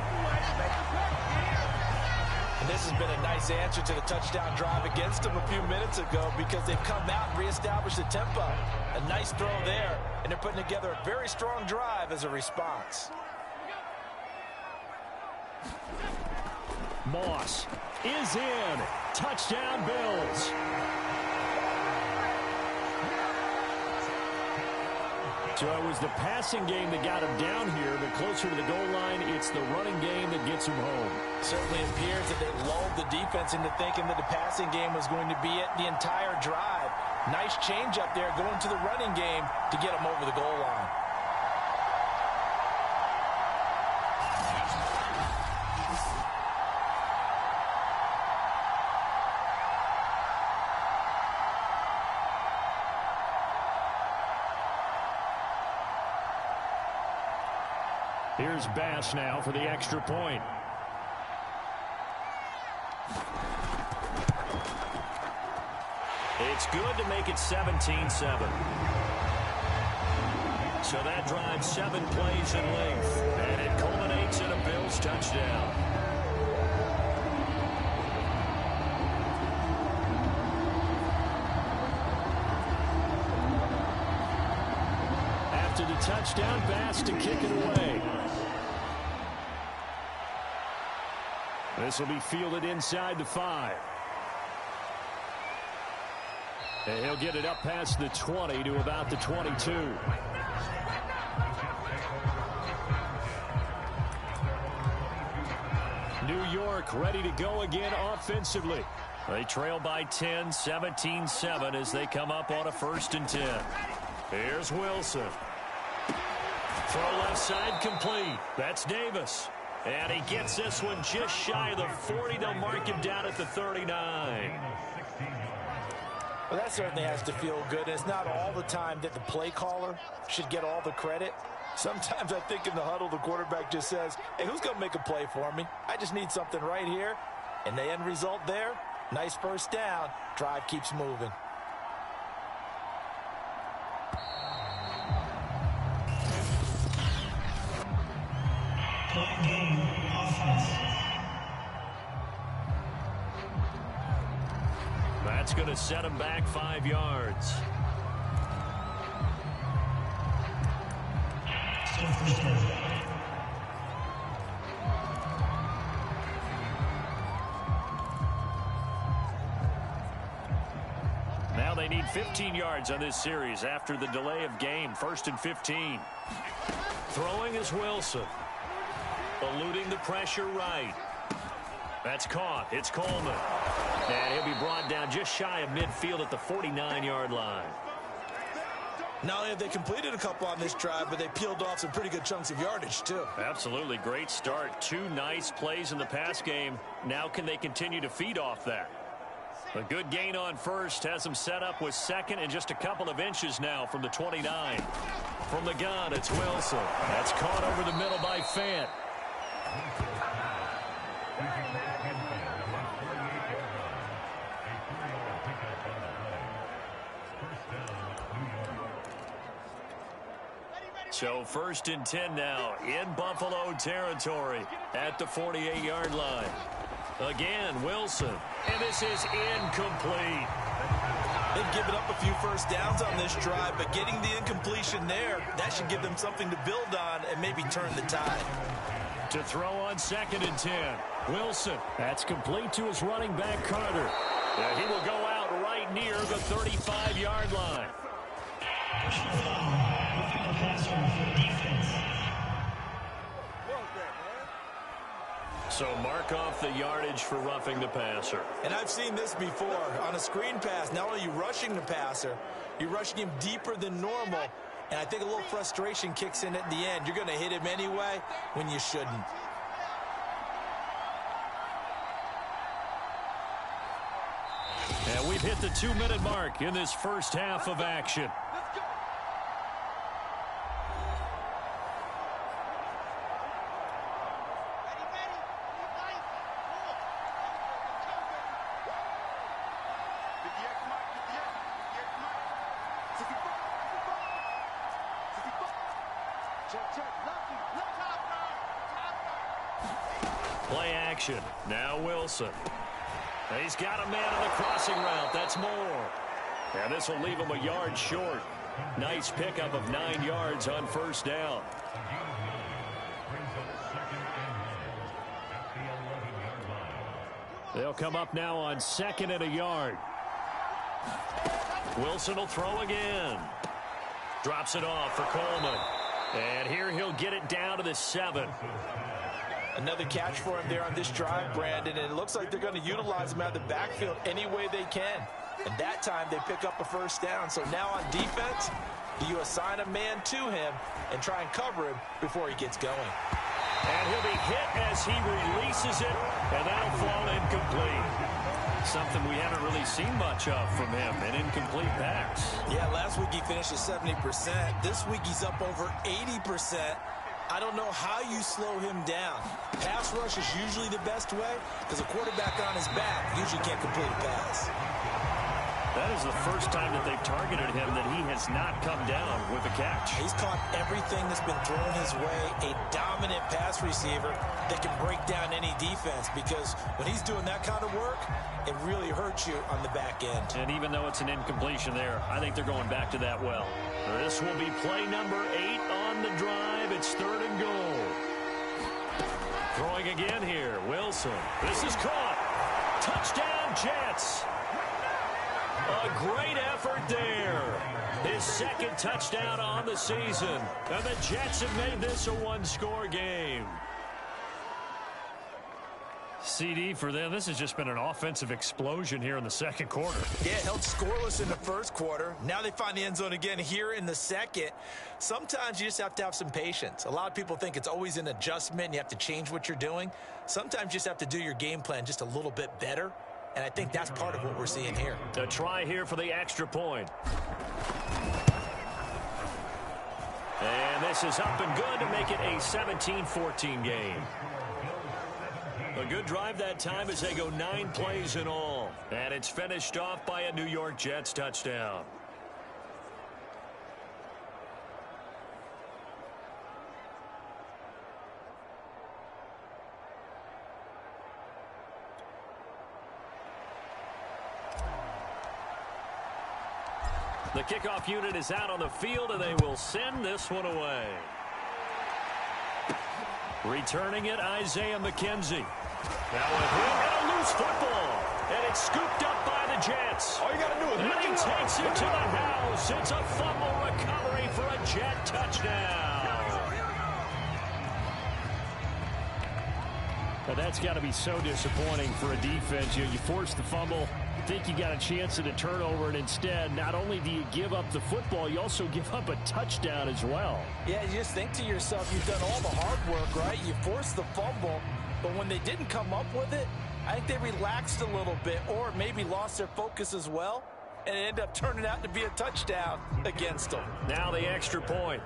And this has been a nice answer to the touchdown drive against them a few minutes ago because they've come out and reestablished the tempo. A nice throw there, and they're putting together a very strong drive as a response. Moss is in. Touchdown, Bills. So it was the passing game that got him down here, but closer to the goal line, it's the running game that gets him home. Certainly appears that they lulled the defense into thinking that the passing game was going to be it the entire drive. Nice change up there going to the running game to get him over the goal line. Here's Bass now for the extra point. It's good to make it 17-7. So that drives 7 plays in length, and it culminates in a Bills touchdown. After the touchdown, Bass to kick it away. This will be fielded inside the 5. And he'll get it up past the 20 to about the 22. New York ready to go again offensively. They trail by 10, 17-7 as they come up on a 1st and 10. Here's Wilson. Throw left side complete. That's Davis. And he gets this one just shy of the 40. They'll mark him down at the 39. Well, that certainly has to feel good. It's not all the time that the play caller should get all the credit. Sometimes I think in the huddle, the quarterback just says, hey, who's going to make a play for me? I just need something right here. And the end result there, nice 1st down. Drive keeps moving. That's going to set him back 5 yards. Now they need 15 yards on this series after the delay of game. 1st and 15. Throwing is Wilson. Eluding the pressure right. That's caught. It's Coleman. And he'll be brought down just shy of midfield at the 49-yard line. Not only have they completed a couple on this drive, but they peeled off some pretty good chunks of yardage, too. Absolutely. Great start. 2 nice plays in the pass game. Now can they continue to feed off that? A good gain on 1st has them set up with 2nd and just a couple of inches now from the 29. From the gun, it's Wilson. That's caught over the middle by Fant. So 1st and 10 now in Buffalo territory at the 48-yard line. Again, Wilson. And this is incomplete. They've given up a few 1st downs on this drive, but getting the incompletion there, that should give them something to build on and maybe turn the tide. To throw on 2nd and 10. Wilson. That's complete to his running back, Carter. He will go out right near the 35-yard line. So mark off the yardage for roughing the passer. And I've seen this before. On a screen pass, not only are you rushing the passer, you're rushing him deeper than normal. And I think a little frustration kicks in at the end. You're going to hit him anyway when you shouldn't. And we've hit the 2-minute mark in this 1st half of action. Play action. Now Wilson. He's got a man on the crossing route. That's Moore. And this will leave him a yard short. Nice pickup of 9 yards on 1st down. They'll come up now on 2nd and a yard. Wilson will throw again. Drops it off for Coleman. And here he'll get it down to the 7. Another catch for him there on this drive, Brandon, and it looks like they're going to utilize him out of the backfield any way they can. And that time they pick up a 1st down. So now on defense, do you assign a man to him and try and cover him before he gets going? And he'll be hit as he releases it, and that'll fall incomplete. Something we haven't really seen much of from him, an incomplete pass. Yeah, last week he finished at 70%. This week he's up over 80%. I don't know how you slow him down. Pass rush is usually the best way because a quarterback on his back usually can't complete a pass. That is the first time that they've targeted him that he has not come down with a catch. He's caught everything that's been thrown his way. A dominant pass receiver that can break down any defense because when he's doing that kind of work, it really hurts you on the back end. And even though it's an incompletion there, I think they're going back to that well. This will be play number 8 on the drive. It's 3rd and goal. Throwing again here, Wilson. This is caught. Touchdown, Jets. A great effort there. His 2nd touchdown on the season. And the Jets have made this a 1-score game. CD for them. This has just been an offensive explosion here in the second quarter. Yeah, held scoreless in the first quarter. Now they find the end zone again here in the second. Sometimes you just have to have some patience. A lot of people think it's always an adjustment and you have to change what you're doing. Sometimes you just have to do your game plan just a little bit better. And I think that's part of what we're seeing here. A try here for the extra point. And this is up and good to make it a 17-14 game. A good drive that time as they go 9 plays in all. And it's finished off by a New York Jets touchdown. The kickoff unit is out on the field, and they will send this one away. Returning it, Isaiah McKenzie. Now with him and a loose football. And it's scooped up by the Jets. All you got to do is and he takes it to the house. It's a fumble recovery for a Jet touchdown. But that's got to be so disappointing for a defense. You force the fumble, think you got a chance at a turnover, and instead, not only do you give up the football, you also give up a touchdown as well. Yeah, you just think to yourself, you've done all the hard work, right? You forced the fumble, but when they didn't come up with it, I think they relaxed a little bit or maybe lost their focus as well, and it ended up turning out to be a touchdown against them. Now the extra point.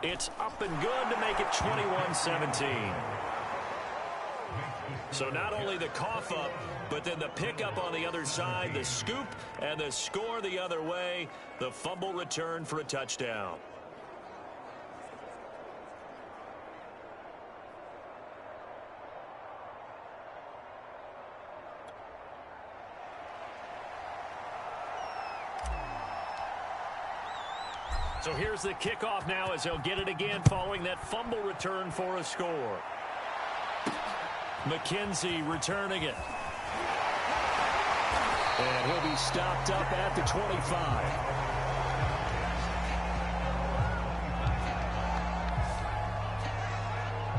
It's up and good to make it 21-17. So not only the cough up, but then the pickup on the other side, the scoop, and the score the other way. The fumble return for a touchdown. So here's the kickoff now as they'll get it again following that fumble return for a score. McKenzie returning it. And he'll be stopped up at the 25.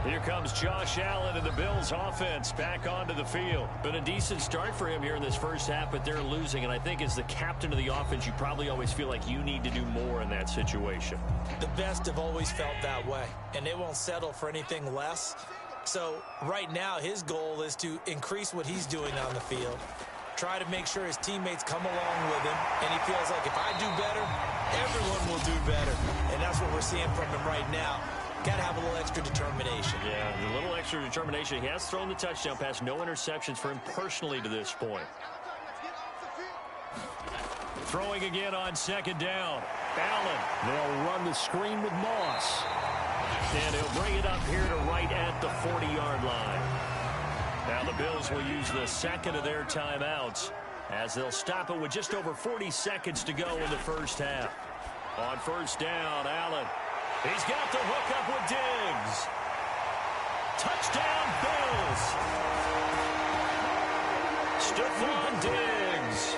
Here comes Josh Allen and the Bills offense back onto the field. Been a decent start for him here in this first half, but they're losing. And I think as the captain of the offense, you probably always feel like you need to do more in that situation. The best have always felt that way, and they won't settle for anything less. So right now, his goal is to increase what he's doing on the field, try to make sure his teammates come along with him, and he feels like if I do better, everyone will do better. And that's what we're seeing from him right now. Got to have a little extra determination. Yeah, a little extra determination. He has thrown the touchdown pass. No interceptions for him personally to this point. Throwing again on second down. Allen. They'll run the screen with Moss. And he'll bring it up here to right at the 40-yard line. Now the Bills will use the second of their timeouts as they'll stop it with just over 40 seconds to go in the first half. On first down, Allen. He's got the hook up with Diggs. Touchdown, Bills. Stephon Diggs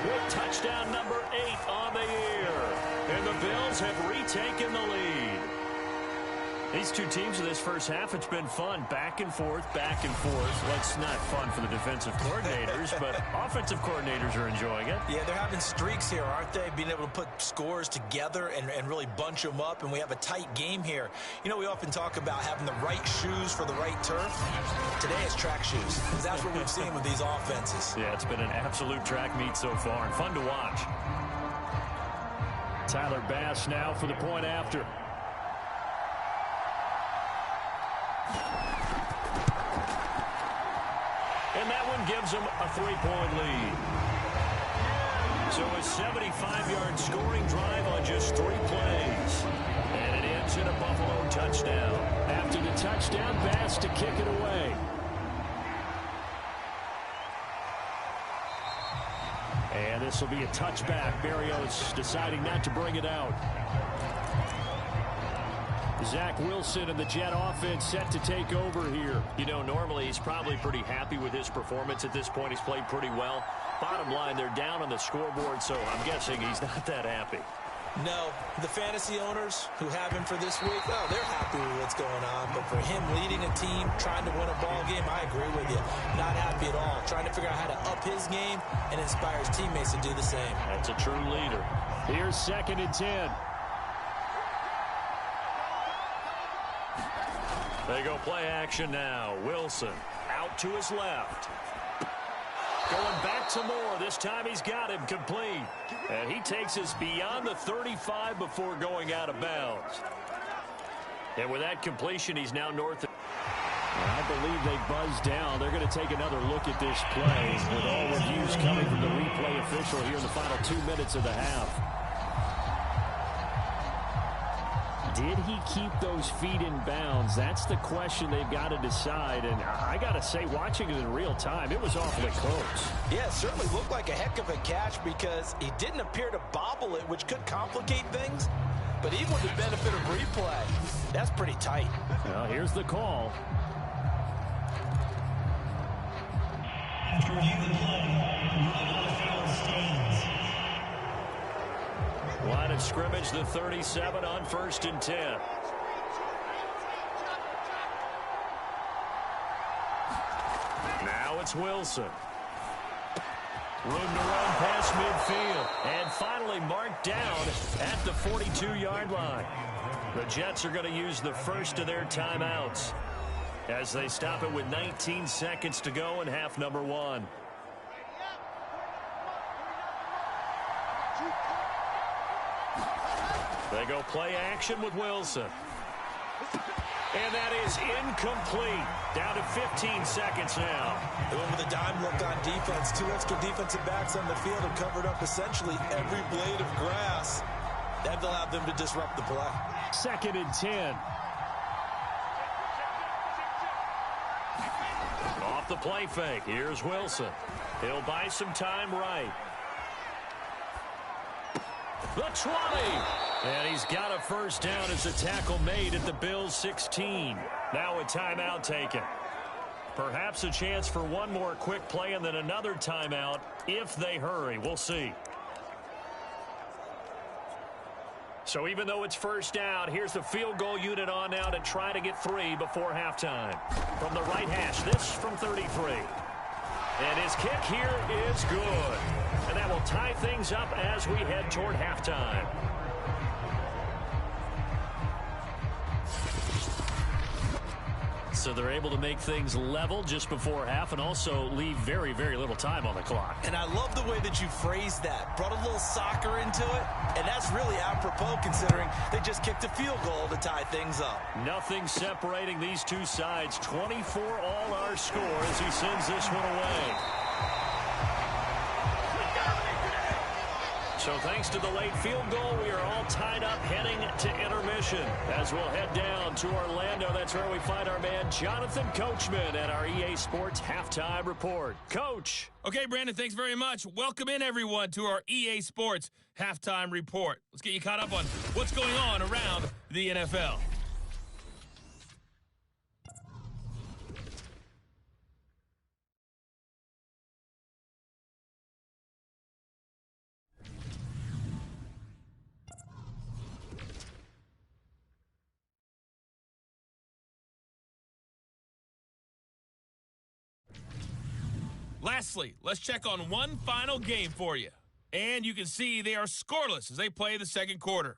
with touchdown number 8 on the year. And the Bills have retaken the lead. These two teams in this first half, it's been fun. Back and forth, back and forth. Well, it's not fun for the defensive coordinators, but offensive coordinators are enjoying it. Yeah, they're having streaks here, aren't they? Being able to put scores together and really bunch them up, and we have a tight game here. You know, we often talk about having the right shoes for the right turf. Today it's track shoes, because that's what we've seen with these offenses. Yeah, it's been an absolute track meet so far, and fun to watch. Tyler Bass now for the point after. And that one gives them a 3-point lead. So a 75-yard scoring drive on just 3 plays. And it ends in a Buffalo touchdown. After the touchdown, Bass to kick it away. And this will be a touchback. Berrios deciding not to bring it out. Zach Wilson and the Jet offense set to take over here. You know, normally he's probably pretty happy with his performance at this point. He's played pretty well. Bottom line, they're down on the scoreboard, so I'm guessing he's not that happy. No, the fantasy owners who have him for this week, oh, they're happy with what's going on. But for him leading a team, trying to win a ball game, I agree with you. Not happy at all. Trying to figure out how to up his game and inspire his teammates to do the same. That's a true leader. Here's 2nd and 10. They go play action now. Wilson out to his left. Going back to Moore. This time he's got him complete. And he takes us beyond the 35 before going out of bounds. And with that completion, he's now north of... I believe they buzzed down. They're going to take another look at this play with all reviews coming from the replay official here in the final 2 minutes of the half. Did he keep those feet in bounds? That's the question they've got to decide. And I got to say, watching it in real time, it was awfully close. Yeah, it certainly looked like a heck of a catch because he didn't appear to bobble it, which could complicate things. But even with the benefit of replay, that's pretty tight. Well, here's the call. After review of the play, the field stands. Line of scrimmage, the 37 on 1st and 10. Now it's Wilson. Room to run past midfield. And finally marked down at the 42-yard line. The Jets are going to use the first of their timeouts as they stop it with 19 seconds to go in half number 1. They go play action with Wilson. And that is incomplete. Down to 15 seconds now. Going with a dime look on defense. 2 extra defensive backs on the field have covered up essentially every blade of grass. That allowed them to disrupt the play. 2nd and 10. Off the play fake. Here's Wilson. He'll buy some time right. The 20. And he's got a first down as a tackle made at the Bills' 16. Now a timeout taken. Perhaps a chance for one more quick play and then another timeout if they hurry. We'll see. So even though it's first down, here's the field goal unit on now to try to get 3 before halftime. From the right hash, this from 33. And his kick here is good. And that will tie things up as we head toward halftime. So they're able to make things level just before half and also leave very, very little time on the clock. And I love the way that you phrased that. Brought a little soccer into it. And that's really apropos considering they just kicked a field goal to tie things up. Nothing separating these two sides. 24 all our score as he sends this one away. So thanks to the late field goal, we are all tied up heading to intermission. As we'll head down to Orlando, that's where we find our man Jonathan Coachman at our EA Sports Halftime Report. Coach. Okay, Brandon, thanks very much. Welcome in, everyone, to our EA Sports Halftime Report. Let's get you caught up on what's going on around the NFL. Lastly, let's check on one final game for you. And you can see they are scoreless as they play the second quarter.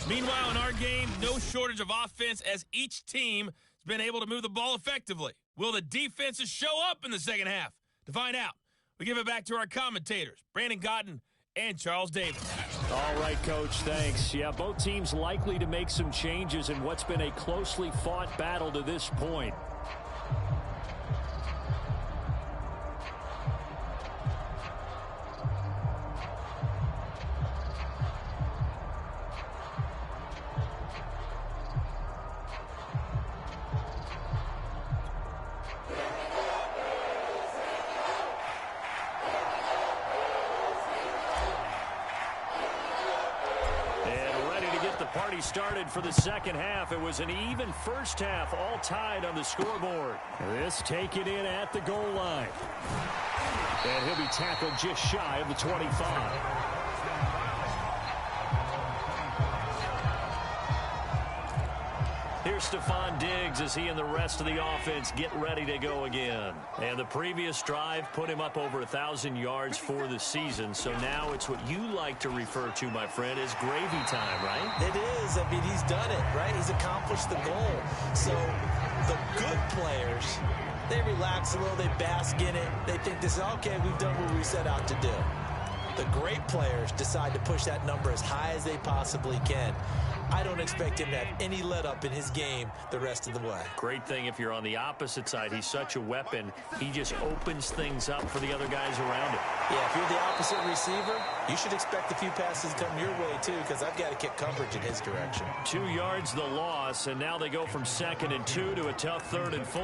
Meanwhile, in our game, no shortage of offense as each team has been able to move the ball effectively. Will the defenses show up in the second half? To find out, we give it back to our commentators, Brandon Cotton and Charles Davis. All right, Coach, thanks. Yeah, both teams likely to make some changes in what's been a closely fought battle to this point. party started for the second half. It was an even first half, all tied on the scoreboard. This taken in at the goal line. And he'll be tackled just shy of the 25. Here's Stephon Diggs as he and the rest of the offense get ready to go again. And the previous drive put him up over 1,000 yards for the season. So now it's what you like to refer to, my friend, as gravy time, right? It is. I mean, he's done it, right? He's accomplished the goal. So the good players, they relax a little, they bask in it. They think this is, okay, we've done what we set out to do. The great players decide to push that number as high as they possibly can. I don't expect him to have any let-up in his game the rest of the way. Great thing if you're on the opposite side. He's such a weapon. He just opens things up for the other guys around him. Yeah, if you're the opposite receiver, you should expect a few passes come your way, too, because I've got to kick coverage in his direction. 2 yards the loss, and now they go from 2nd and 2 to a tough 3rd and 4.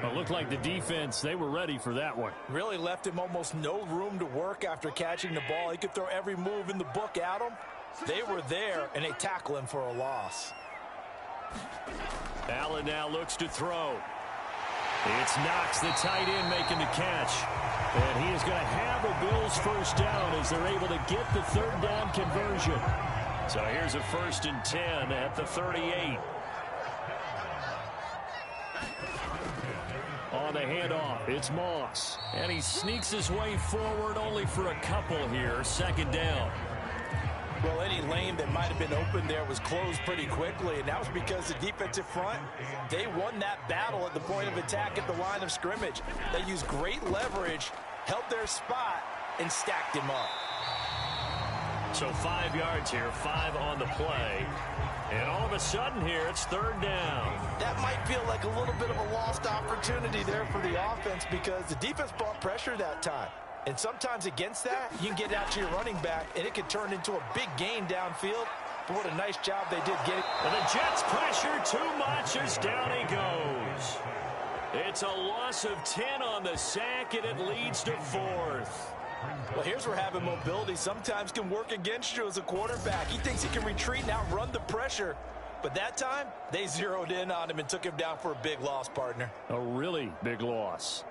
It looked like the defense, they were ready for that one. Really left him almost no room to work after catching the ball. He could throw every move in the book at him. They were there, and they tackle him for a loss. Allen now looks to throw. It's Knox, the tight end, making the catch. And he is going to have a Bills first down as they're able to get the 3rd down conversion. So here's a 1st and 10 at the 38. On the handoff, it's Moss. And he sneaks his way forward only for a couple here. 2nd down. Well, any lane that might have been open there was closed pretty quickly, and that was because the defensive front, they won that battle at the point of attack at the line of scrimmage. They used great leverage, held their spot, and stacked him up. So 5 yards here, 5 on the play. And all of a sudden here, it's 3rd down. That might feel like a little bit of a lost opportunity there for the offense because the defense brought pressure that time. And sometimes against that, you can get out to your running back, and it can turn into a big gain downfield. But what a nice job they did getting. And the Jets pressure too much as down he goes. It's a loss of 10 on the sack, and it leads to 4th. Well, here's where having mobility sometimes can work against you as a quarterback. He thinks he can retreat and outrun the pressure. But that time, they zeroed in on him and took him down for a big loss, partner. A really big loss.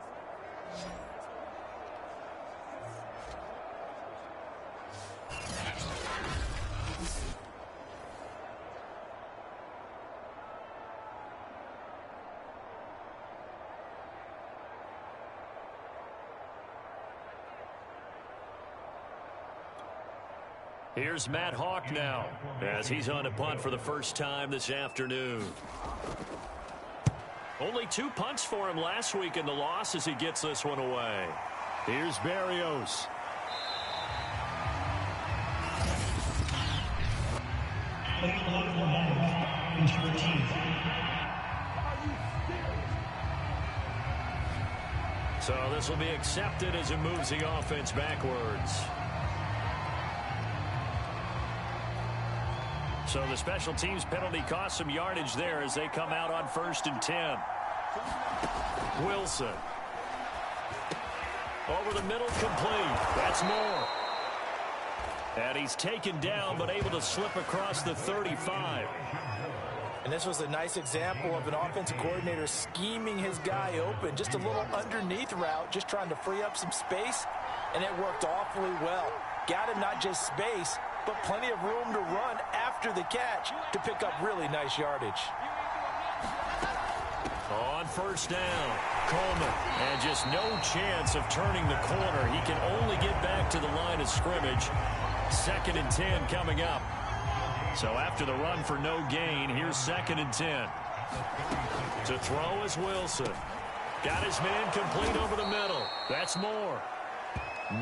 Here's Matt Hawk now as he's on a punt for the first time this afternoon. Only 2 punts for him last week in the loss as he gets this one away. Here's Barrios. So this will be accepted as it moves the offense backwards. So the special teams penalty cost some yardage there as they come out on 1st and 10. Wilson. Over the middle, complete. That's more. And he's taken down but able to slip across the 35. And this was a nice example of an offensive coordinator scheming his guy open. Just a little underneath route, just trying to free up some space, and it worked awfully well. Got him not just space, but plenty of room to run after the catch to pick up really nice yardage. On 1st down, Coleman. And just no chance of turning the corner. He can only get back to the line of scrimmage. 2nd and 10 coming up. So after the run for no gain, here's 2nd and 10. To throw is Wilson. Got his man complete over the middle. That's more.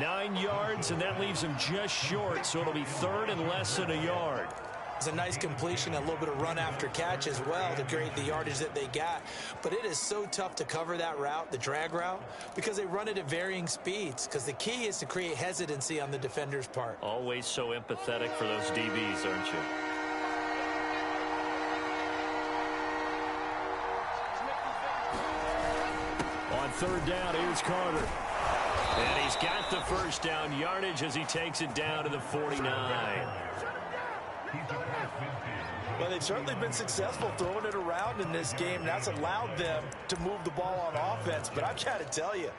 9 yards, and that leaves him just short, so it'll be 3rd and less than a yard. It's a nice completion, a little bit of run after catch as well to create the yardage that they got. But it is so tough to cover that route, the drag route, because they run it at varying speeds. Because the key is to create hesitancy on the defender's part. Always so empathetic for those DBs, aren't you? On 3rd down, here's Carter. And he's got the 1st down yardage as he takes it down to the 49. Well, they've certainly been successful throwing it around in this game. That's allowed them to move the ball on offense. But I've got to tell you,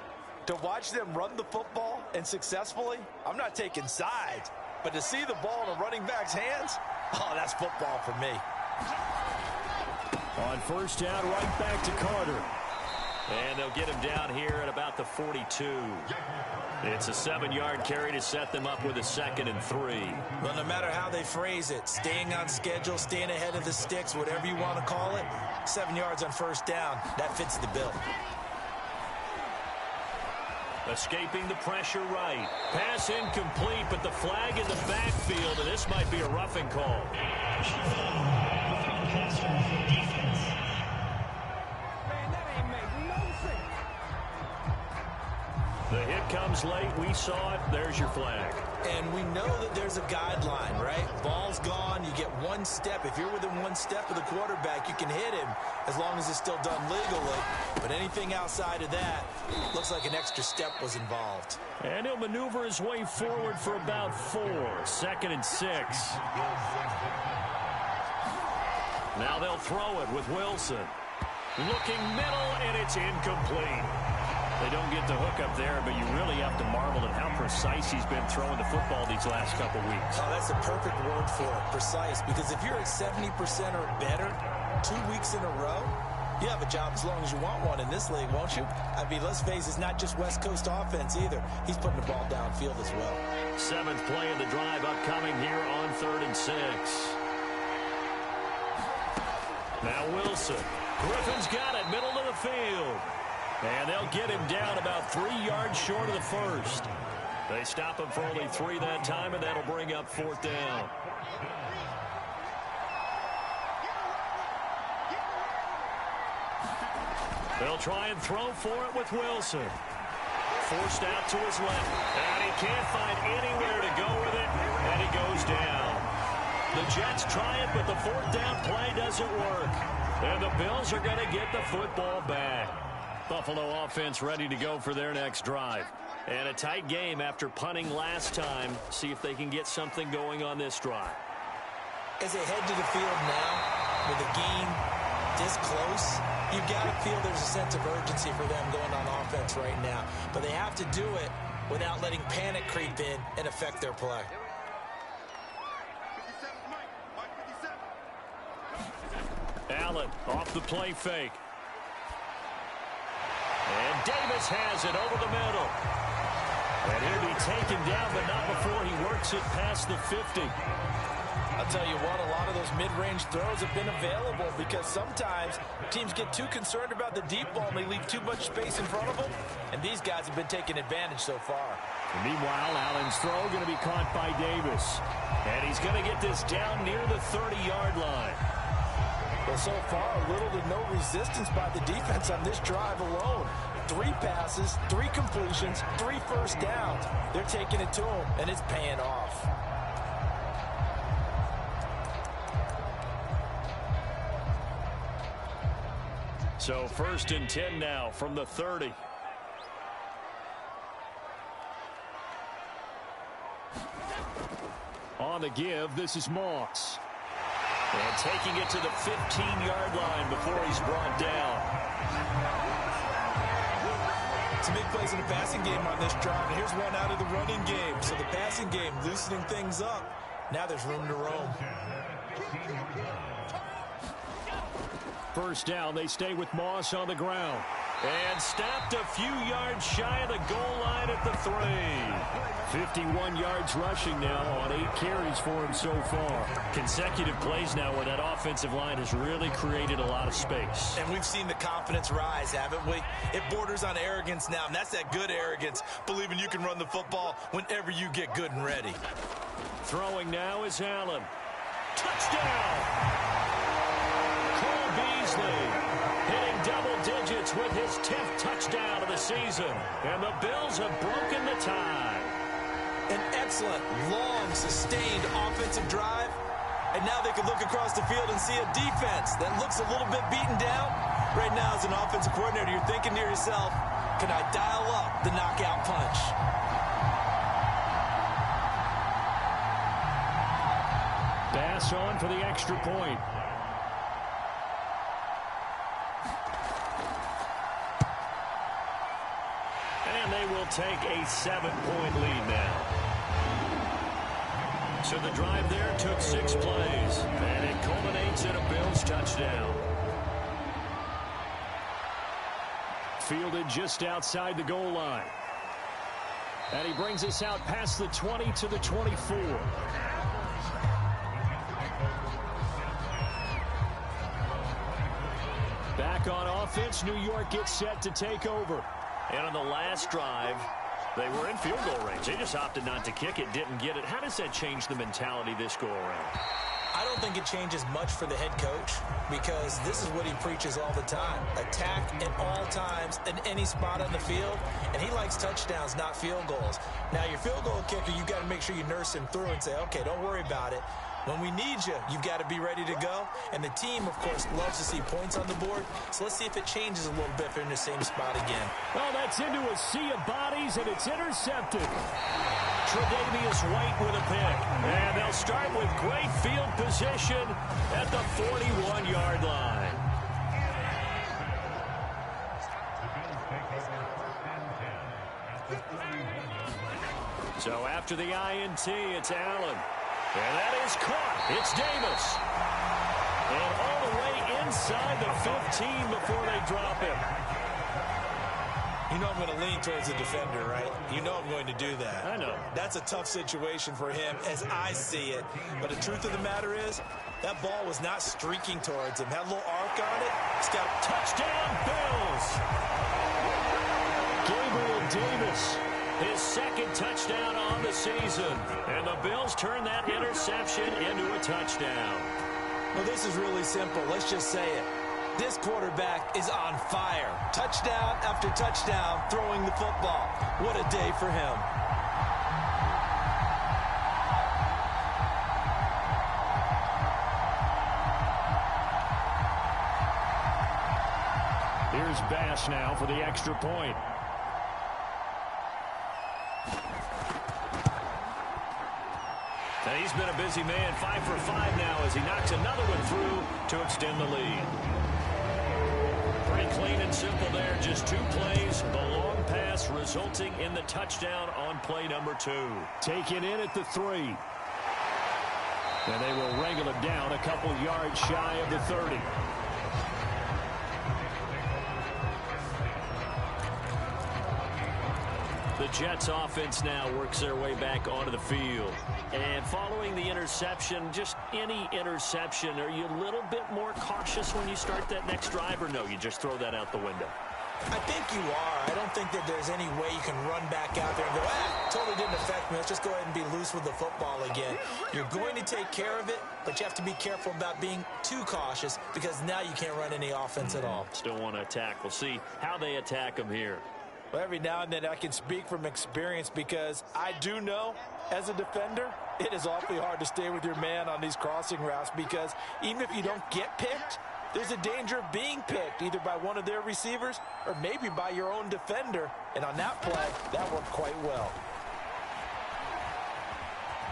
to watch them run the football and successfully, I'm not taking sides. But to see the ball in a running back's hands, oh, that's football for me. On first down, right back to Carter. And they'll get him down here at about the 42. It's a 7-yard carry to set them up with a 2nd and 3. Well, no matter how they phrase it, staying on schedule, staying ahead of the sticks, whatever you want to call it, 7 yards on first down, that fits the bill. Escaping the pressure right. Pass incomplete, but the flag in the backfield, and this might be a roughing call. The hit comes late. We saw it. There's your flag. And we know that there's a guideline, right? Ball's gone. You get 1 step. If you're within 1 step of the quarterback, you can hit him as long as it's still done legally. But anything outside of that, looks like an extra step was involved. And he'll maneuver his way forward for about 4. 2nd and 6. Now they'll throw it with Wilson. Looking middle, and it's incomplete. They don't get the hook up there, but you really have to marvel at how precise he's been throwing the football these last couple weeks. Oh, that's the perfect word for it, precise. Because if you're at 70% or better 2 weeks in a row, you have a job as long as you want one in this league, won't you? I mean, let's face it, it's not just West Coast offense either. He's putting the ball downfield as well. 7th play of the drive upcoming here on 3rd and 6. Now Wilson. Griffin's got it, middle of the field. And they'll get him down about 3 yards short of the first. They stop him for only 3 that time, and that'll bring up 4th down. They'll try and throw for it with Wilson. Forced out to his left. And he can't find anywhere to go with it, and he goes down. The Jets try it, but the 4th down play doesn't work. And the Bills are going to get the football back. Buffalo offense ready to go for their next drive. And a tight game after punting last time. See if they can get something going on this drive. As they head to the field now, with the game this close, you've got to feel there's a sense of urgency for them going on offense right now. But they have to do it without letting panic creep in and affect their play. Allen off the play fake. And Davis has it over the middle. And he'll be taken down, but not before he works it past the 50. I'll tell you what, a lot of those mid-range throws have been available because sometimes teams get too concerned about the deep ball and they leave too much space in front of them. And these guys have been taking advantage so far. And meanwhile, Allen's throw going to be caught by Davis. And he's going to get this down near the 30-yard line. Well, so far, little to no resistance by the defense on this drive alone. 3 passes, 3 completions, 3 first downs. They're taking it to him, and it's paying off. So 1st and 10 now from the 30. On the give, this is Moss. And taking it to the 15-yard line before he's brought down. Some big plays in the passing game on this drive, and here's one out of the running game. So the passing game loosening things up. Now there's room to roam. First down, they stay with Moss on the ground. And stopped a few yards shy of the goal line at the 3. 51 yards rushing now on 8 carries for him so far. Consecutive plays now where that offensive line has really created a lot of space. And we've seen the confidence rise, haven't we? It borders on arrogance now, and that's that good arrogance, believing you can run the football whenever you get good and ready. Throwing now is Allen. Touchdown! Cole Beasley hitting double digits with his 10th touchdown of the season. And the Bills have broken the tie. An excellent, long, sustained offensive drive. And now they can look across the field and see a defense that looks a little bit beaten down. Right now, as an offensive coordinator, you're thinking to yourself, can I dial up the knockout punch? Bass on for the extra point. And they will take a 7-point lead now. So the drive there took 6 plays, and it culminates in a Bills touchdown. Fielded just outside the goal line. And he brings us out past the 20 to the 24. Back on offense, New York gets set to take over. And on the last drive, they were in field goal range. They just opted not to kick it, didn't get it. How does that change the mentality this go-around? I don't think it changes much for the head coach because this is what he preaches all the time. Attack at all times in any spot on the field, and he likes touchdowns, not field goals. Now, your field goal kicker, you've got to make sure you nurse him through and say, okay, don't worry about it. When we need you, you've got to be ready to go. And the team, of course, loves to see points on the board. So let's see if it changes a little bit if they're in the same spot again. Well, that's into a sea of bodies, and it's intercepted. Tre'Davious White with a pick. And they'll start with great field position at the 41-yard line. So after the INT, it's Allen. And that is caught. It's Davis. And all the way inside the 15 before they drop him. You know I'm going to lean towards the defender, right? You know I'm going to do that. I know. That's a tough situation for him as I see it. But the truth of the matter is, that ball was not streaking towards him. Had a little arc on it. He's got a touchdown, Bills. Gabriel Davis, his second touchdown on the season. And the Bills turn that interception into a touchdown. Well, this is really simple. Let's just say it. This quarterback is on fire. Touchdown after touchdown throwing the football. What a day for him. Here's Bass now for the extra point. And he's been a busy man, 5 for 5 now as he knocks another one through to extend the lead. Pretty clean and simple there, just 2 plays. The long pass resulting in the touchdown on play number 2. Taken in at the 3. And they will wrangle it down a couple yards shy of the 30. The Jets offense now works their way back onto the field. And following the interception, just any interception, are you a little bit more cautious when you start that next drive, or no, you just throw that out the window? I think you are. I don't think that there's any way you can run back out there and go, totally didn't affect me. Let's just go ahead and be loose with the football again. You're going to take care of it, but you have to be careful about being too cautious because now you can't run any offense at all. Still want to attack. We'll see how they attack them here. Well, every now and then I can speak from experience because I do know as a defender, it is awfully hard to stay with your man on these crossing routes because even if you don't get picked, there's a danger of being picked either by one of their receivers or maybe by your own defender. And on that play, that worked quite well.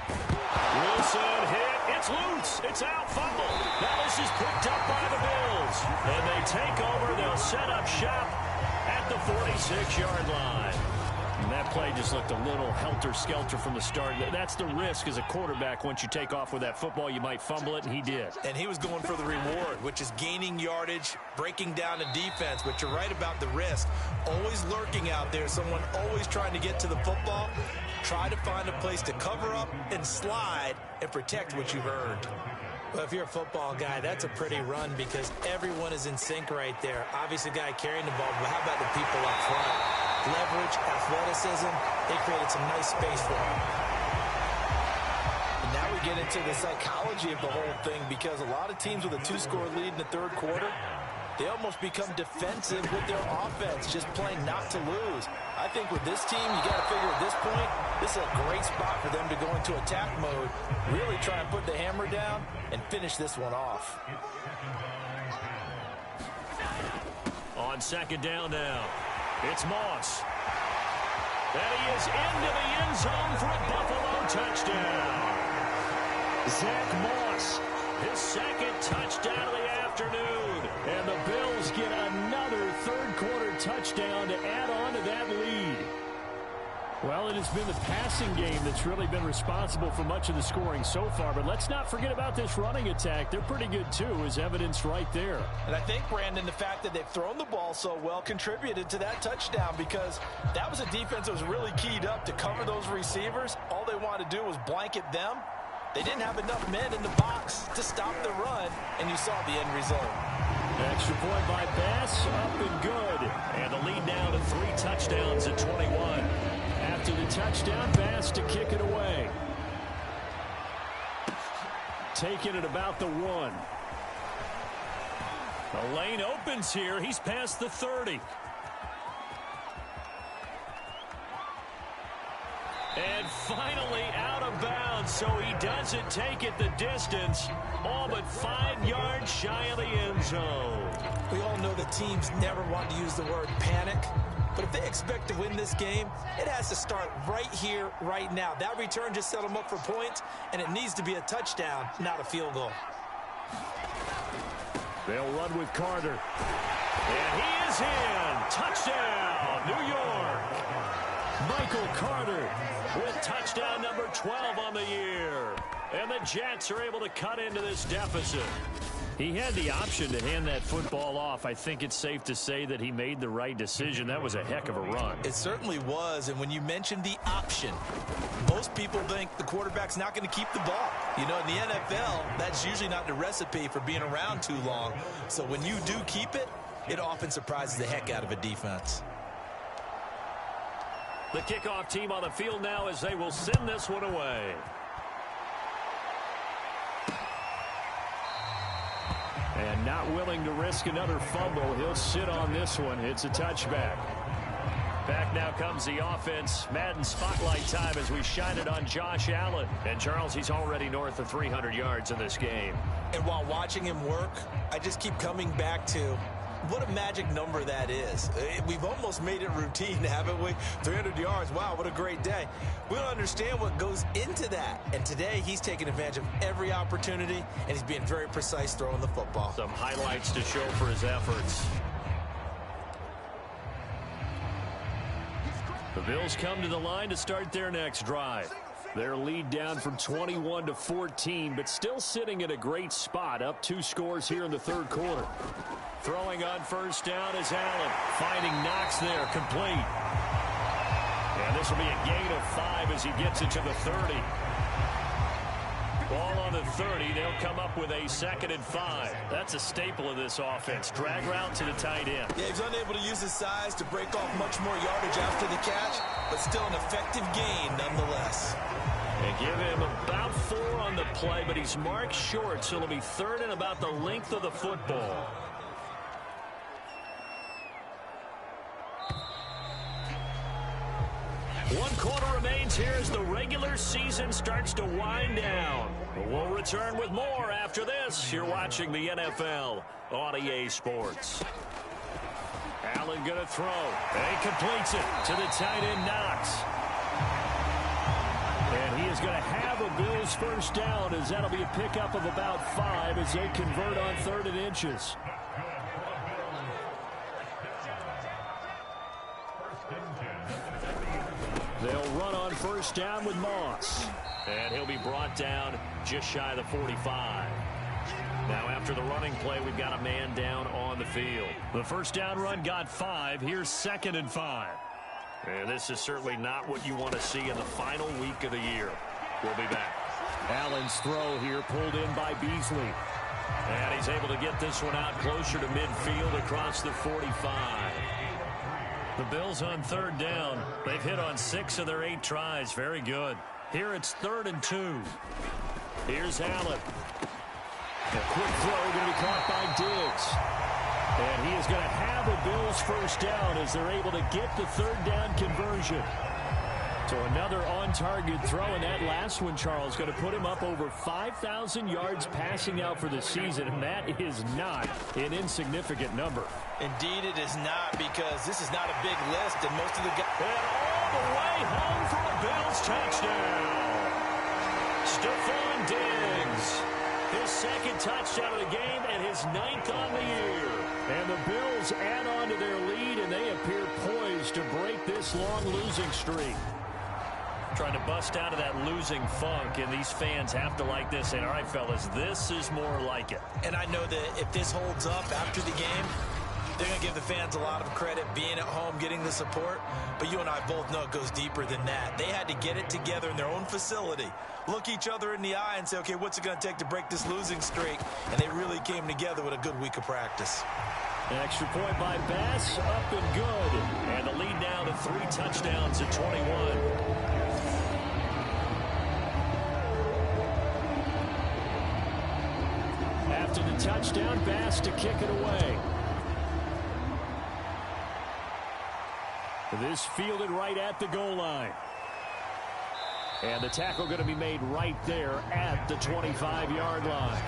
Wilson hit. It's loose. It's out. Fumble. Now this is picked up by the Bills. And they take over. They'll set up shop at the 46-yard line. And that play just looked a little helter-skelter from the start. That's the risk as a quarterback. Once you take off with that football, you might fumble it, and he did. And he was going for the reward, which is gaining yardage, breaking down the defense. But you're right about the risk. Always lurking out there, someone always trying to get to the football. Try to find a place to cover up and slide and protect what you've earned. Well, if you're a football guy, that's a pretty run because everyone is in sync right there. Obviously, the guy carrying the ball, but how about the people up front? Leverage, athleticism, they created some nice space for him. And now we get into the psychology of the whole thing because a lot of teams with a 2-score lead in the third quarter, they almost become defensive with their offense, just playing not to lose. I think with this team, you got to figure at this point, this is a great spot for them to go into attack mode, really try and put the hammer down and finish this one off. On second down now, it's Moss. And he is into the end zone for a Buffalo touchdown. Zach Moss Moss. His second touchdown of the afternoon. And the Bills get another third-quarter touchdown to add on to that lead. Well, it has been the passing game that's really been responsible for much of the scoring so far. But let's not forget about this running attack. They're pretty good, too, as evidenced right there. And I think, Brandon, the fact that they've thrown the ball so well contributed to that touchdown, because that was a defense that was really keyed up to cover those receivers. All they wanted to do was blanket them. They didn't have enough men in the box to stop the run, and you saw the end result. Extra point by Bass, up and good. And the lead now to 3 touchdowns at 21. After the touchdown, Bass to kick it away. Taking it about the 1. The lane opens here. He's past the 30. And finally out of bounds, so he doesn't take it the distance. All but 5 yards shy of the end zone. We all know the teams never want to use the word panic. But if they expect to win this game, it has to start right here, right now. That return just set them up for points, and it needs to be a touchdown, not a field goal. They'll run with Carter. And he is in. Touchdown, New York. Michael Carter with touchdown number 12 on the year. And the Jets are able to cut into this deficit. He had the option to hand that football off. I think it's safe to say that he made the right decision. That was a heck of a run. It certainly was. And when you mentioned the option, most people think the quarterback's not going to keep the ball. You know, in the NFL, that's usually not the recipe for being around too long. So when you do keep it, it often surprises the heck out of a defense. The kickoff team on the field now as they will send this one away. And not willing to risk another fumble. He'll sit on this one. It's a touchback. Back now comes the offense. Madden spotlight time as we shine it on Josh Allen. And Charles, he's already north of 300 yards in this game. And while watching him work, I just keep coming back to what a magic number that is. We've almost made it routine, haven't we? 300 yards, wow, what a great day. We don't understand what goes into that. And today, he's taking advantage of every opportunity, and he's being very precise throwing the football. Some highlights to show for his efforts. The Bills come to the line to start their next drive. Their lead down from 21 to 14, but still sitting at a great spot, up 2 scores here in the third quarter. Throwing on first down is Allen. Finding Knox there, complete. And this will be a gain of 5 as he gets it to the 30. Ball on the 30. They'll come up with a 2nd and 5. That's a staple of this offense. Drag route to the tight end. Yeah, he's unable to use his size to break off much more yardage after the catch, but still an effective gain nonetheless. They give him about 4 on the play, but he's marked short, so it'll be 3rd and about the length of the football. One quarter remains here as the regular season starts to wind down. We'll return with more after this. You're watching the NFL on EA Sports. Allen going to throw. And he completes it to the tight end, Knox. And he is going to have a Bills first down, as that'll be a pickup of about 5 as they convert on 3rd and inches. They'll run on first down with Moss. And he'll be brought down just shy of the 45. Now after the running play, we've got a man down on the field. The first down run got 5. Here's 2nd and 5. And this is certainly not what you want to see in the final week of the year. We'll be back. Allen's throw here pulled in by Beasley. And he's able to get this one out closer to midfield across the 45. The Bills on 3rd down. They've hit on 6 of their 8 tries. Very good. Here it's 3rd and 2. Here's Allen. A quick throw going to be caught by Diggs. And he is going to have a Bills first down as they're able to get the 3rd down conversion. So another on-target throw, and that last one, Charles, going to put him up over 5,000 yards passing out for the season, and that is not an insignificant number. Indeed it is not, because this is not a big list, and most of the guys... And all the way home for a Bills touchdown. Stephon Diggs. his second touchdown of the game and his 9th on the year. And the Bills add on to their lead, and they appear poised to break this long losing streak. Trying to bust out of that losing funk, and these fans have to like this. And all right, fellas, this is more like it. And I know that if this holds up after the game, they're going to give the fans a lot of credit being at home, getting the support. But you and I both know it goes deeper than that. They had to get it together in their own facility, look each other in the eye and say, okay, what's it going to take to break this losing streak? And they really came together with a good week of practice. An extra point by Bass, up and good. And the lead now to 3 touchdowns at 21. After the touchdown, Bass to kick it away. This fielded right at the goal line. And the tackle going to be made right there at the 25-yard line.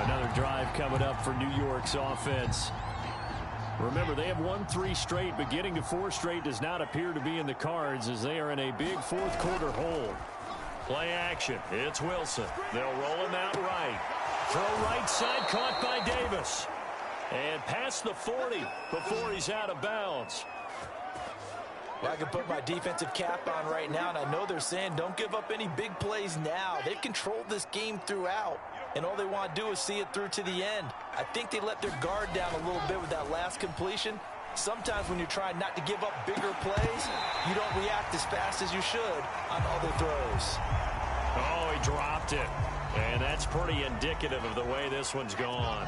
Another drive coming up for New York's offense. Remember, they have won 3 straight, but getting to 4 straight does not appear to be in the cards as they are in a big fourth-quarter hole. Play action. It's Wilson. They'll roll him out right. Throw right side, caught by Davis. And past the 40 before he's out of bounds. Well, I can put my defensive cap on right now, and I know they're saying don't give up any big plays now. They've controlled this game throughout, and all they want to do is see it through to the end. I think they let their guard down a little bit with that last completion. Sometimes when you're trying not to give up bigger plays, you don't react as fast as you should on other throws. Oh, he dropped it. And that's pretty indicative of the way this one's gone.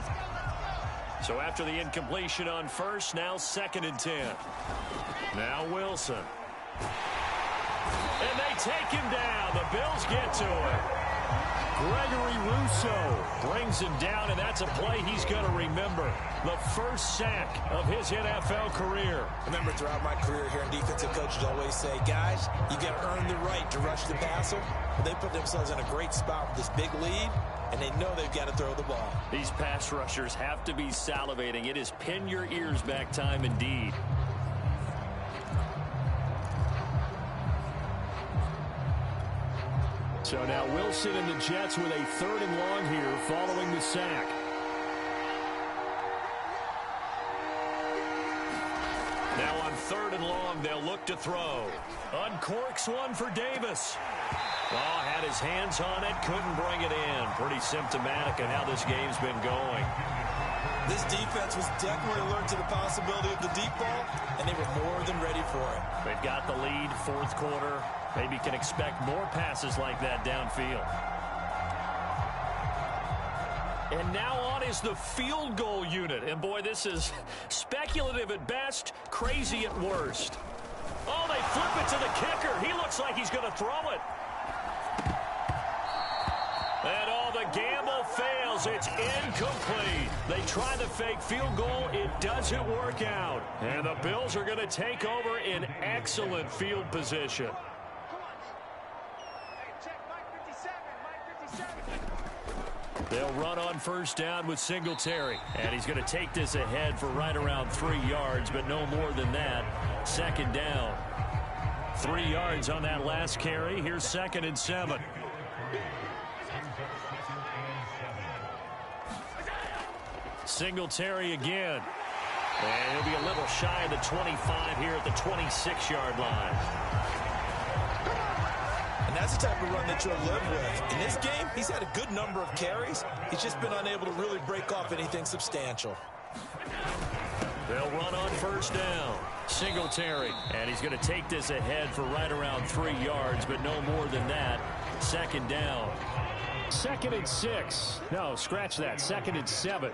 So after the incompletion on first, now 2nd and 10. Now Wilson. And they take him down. The Bills get to it. Gregory Rousseau brings him down, and that's a play he's going to remember. The first sack of his NFL career. Remember, throughout my career here in defensive coaches always say, guys, you got to earn the right to rush the passer. But they put themselves in a great spot with this big lead, and they know they've got to throw the ball. These pass rushers have to be salivating. It is pin your ears back time indeed. So now Wilson and the Jets with a 3rd and long here following the sack. Now on 3rd and long, they'll look to throw. Uncorks one for Davis. Oh, had his hands on it, couldn't bring it in. Pretty symptomatic of how this game's been going. This defense was definitely alert to the possibility of the deep ball, and they were more than ready for it. They've got the lead, 4th quarter. Maybe can expect more passes like that downfield. And now on is the field goal unit. And boy, this is speculative at best, crazy at worst. Oh, they flip it to the kicker. He looks like he's going to throw it. And all the gamble fails. It's incomplete. They try the fake field goal. It doesn't work out. And the Bills are going to take over in excellent field position. They'll run on first down with Singletary. And he's going to take this ahead for right around 3 yards, but no more than that. 2nd down. 3 yards on that last carry. Here's 2nd and 7. Singletary again. And he'll be a little shy of the 25 here at the 26-yard line. And that's the type of run that you'll live with. In this game, he's had a good number of carries. He's just been unable to really break off anything substantial. They'll run on first down. Singletary. And he's going to take this ahead for right around 3 yards, but no more than that. 2nd down. 2nd and 6. No, scratch that. 2nd and 7.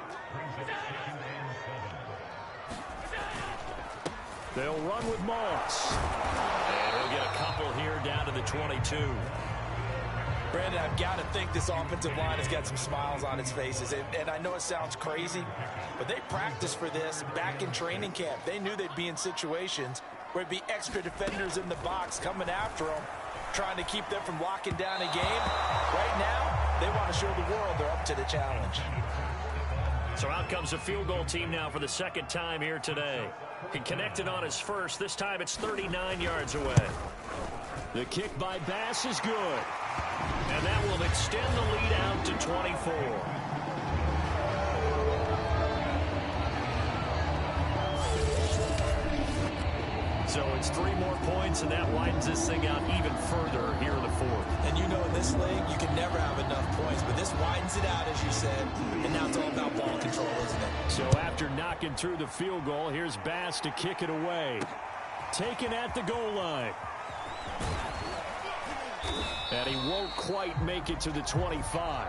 They'll run with Moss. And he'll get a couple here down to the 22. Brandon, I've got to think this offensive line has got some smiles on its faces. And I know it sounds crazy, but they practiced for this back in training camp. They knew they'd be in situations where it'd be extra defenders in the box coming after them, trying to keep them from locking down a game. Right now, they want to show the world they're up to the challenge. So out comes the field goal team now for the 2nd time here today. He connected on his first. This time it's 39 yards away. The kick by Bass is good. And that will extend the lead out to 24. So it's 3 more points, and that widens this thing out even further here in the fourth. And you know in this league, you can never have enough points, but this widens it out, as you said, and now it's all about ball control, isn't it? So after knocking through the field goal, here's Bass to kick it away. Taken at the goal line. And he won't quite make it to the 25.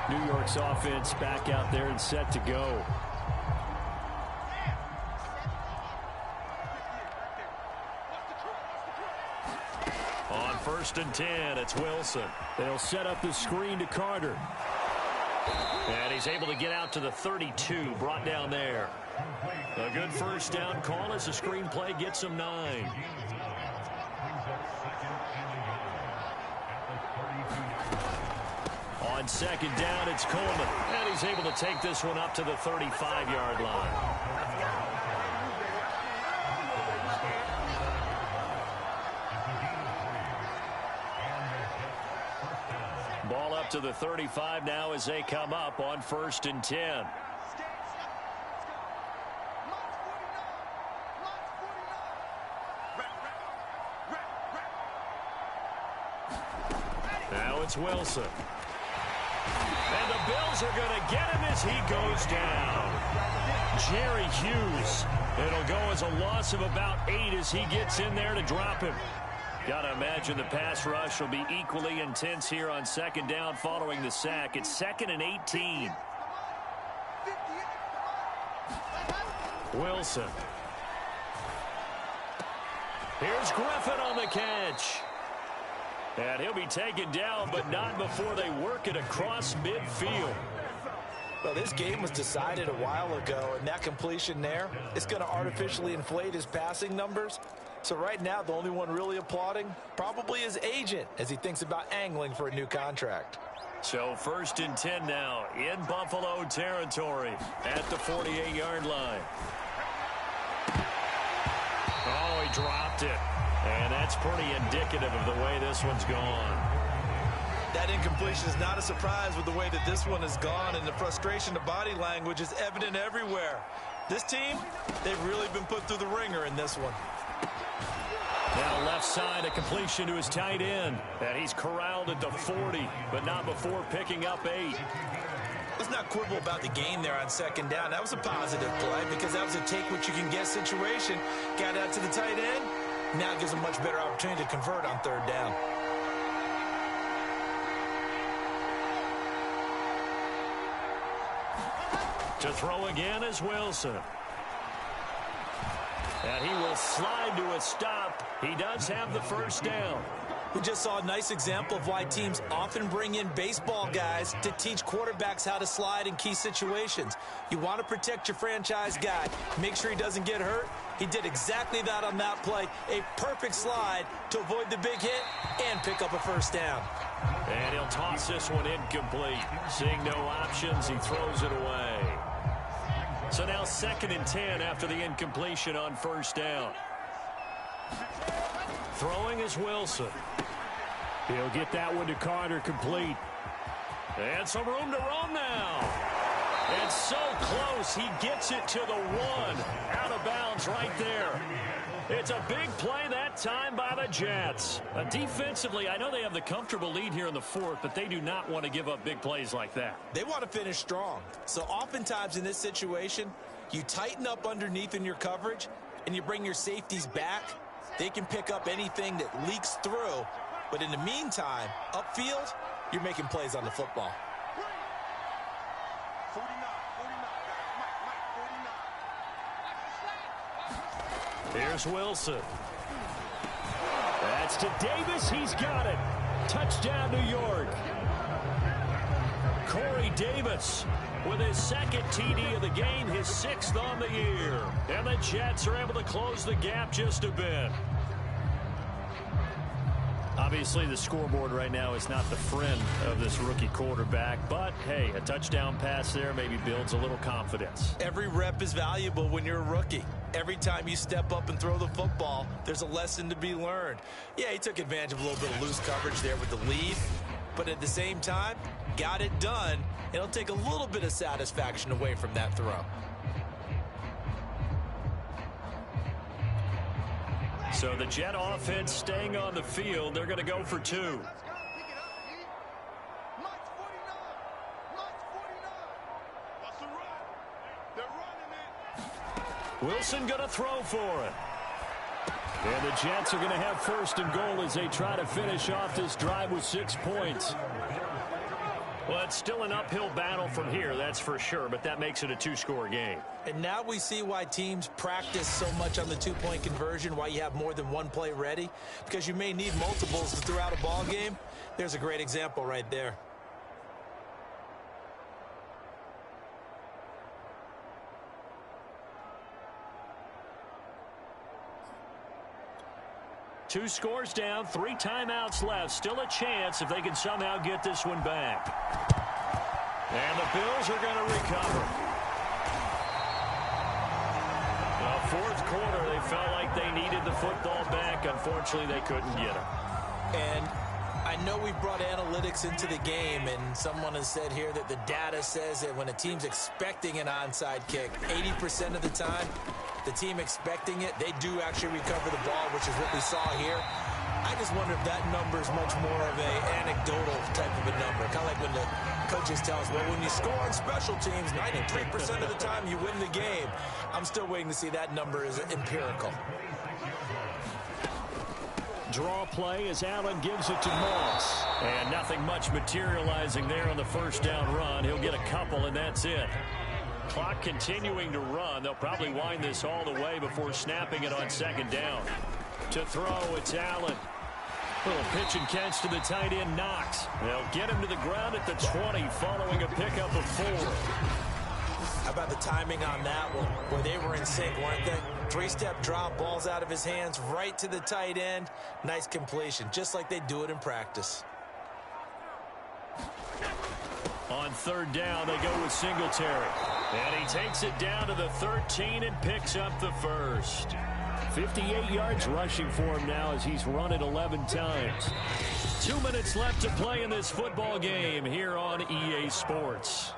New York's offense back out there and set to go. On 1st and 10, it's Wilson. They'll set up the screen to Carter. And he's able to get out to the 32, brought down there. A good first down call as the screenplay gets him 9. On 2nd down, it's Coleman. And he's able to take this one up to the 35-yard line. Ball up to the 35 now as they come up on 1st and 10. Now it's Wilson. And the Bills are going to get him as he goes down. Jerry Hughes. It'll go as a loss of about 8 as he gets in there to drop him. Got to imagine the pass rush will be equally intense here on 2nd down following the sack. It's 2nd and 18. Wilson. Here's Griffin on the catch. And he'll be taken down, but not before they work it across midfield. Well, this game was decided a while ago, and that completion there, it's going to artificially inflate his passing numbers. So right now, the only one really applauding probably his agent as he thinks about angling for a new contract. So 1st and 10 now in Buffalo territory at the 48-yard line. Oh, he dropped it. And that's pretty indicative of the way this one's gone. That incompletion is not a surprise with the way that this one has gone, and the frustration, the body language is evident everywhere. This team, they've really been put through the ringer in this one. Now left side, a completion to his tight end. And he's corralled at the 40, but not before picking up 8. Let's not quibble about the gain there on 2nd down. That was a positive play because that was a take-what-you-can-get situation. Got out to the tight end. Now it gives them much better opportunity to convert on 3rd down. To throw again is Wilson. And he will slide to a stop. He does have the 1st down. We just saw a nice example of why teams often bring in baseball guys to teach quarterbacks how to slide in key situations. You want to protect your franchise guy. Make sure he doesn't get hurt. He did exactly that on that play. A perfect slide to avoid the big hit and pick up a 1st down. And he'll toss this one incomplete. Seeing no options, he throws it away. So now 2nd and 10 after the incompletion on 1st down. Throwing is Wilson. He'll get that one to Carter complete. And some room to run now. And so close, he gets it to the 1. Out of bounds right there. It's a big play that time by the Jets. Defensively, I know they have the comfortable lead here in the 4th, but they do not want to give up big plays like that. They want to finish strong. So oftentimes in this situation, you tighten up underneath in your coverage, and you bring your safeties back. They can pick up anything that leaks through. But in the meantime, upfield, you're making plays on the football. Here's Wilson. That's to Davis. He's got it. Touchdown, New York. Corey Davis with his 2nd TD of the game, his 6th on the year. And the Jets are able to close the gap just a bit. Obviously, the scoreboard right now is not the friend of this rookie quarterback, but hey, a touchdown pass there maybe builds a little confidence. Every rep is valuable when you're a rookie. Every time you step up and throw the football, there's a lesson to be learned. Yeah, he took advantage of a little bit of loose coverage there with the lead, but at the same time, got it done. It'll take a little bit of satisfaction away from that throw. So the Jet offense staying on the field. They're going to go for 2. Wilson going to throw for it. And the Jets are going to have 1st and goal as they try to finish off this drive with 6 points. Well, it's still an uphill battle from here, that's for sure, but that makes it a 2-score game. And now we see why teams practice so much on the 2-point conversion, why you have more than one play ready, because you may need multiples throughout a ball game. There's a great example right there. Two scores down, 3 timeouts left. Still a chance if they can somehow get this one back. And the Bills are going to recover. The 4th quarter, they felt like they needed the football back. Unfortunately, they couldn't get it. And I know we brought analytics into the game, and someone has said here that the data says that when a team's expecting an onside kick, 80% of the time, the team expecting it, they do actually recover the ball, which is what we saw here. I just wonder if that number is much more of an anecdotal type of a number. Kind of like when the coaches tell us, well, when you score on special teams, 93% of the time you win the game. I'm still waiting to see that number is empirical. Draw play as Allen gives it to Moss. And nothing much materializing there on the 1st down run. He'll get a couple, and that's it. Clock continuing to run. They'll probably wind this all the way before snapping it on 2nd down. To throw, it's Allen. Little pitch and catch to the tight end, Knox. They'll get him to the ground at the 20 following a pickup of 4. How about the timing on that one, where they were in sync, weren't they? 3-step drop, balls out of his hands, right to the tight end. Nice completion, just like they do it in practice. On 3rd down, they go with Singletary. And he takes it down to the 13 and picks up the 1st. 58 yards rushing for him now as he's run it 11 times. 2 minutes left to play in this football game here on EA Sports.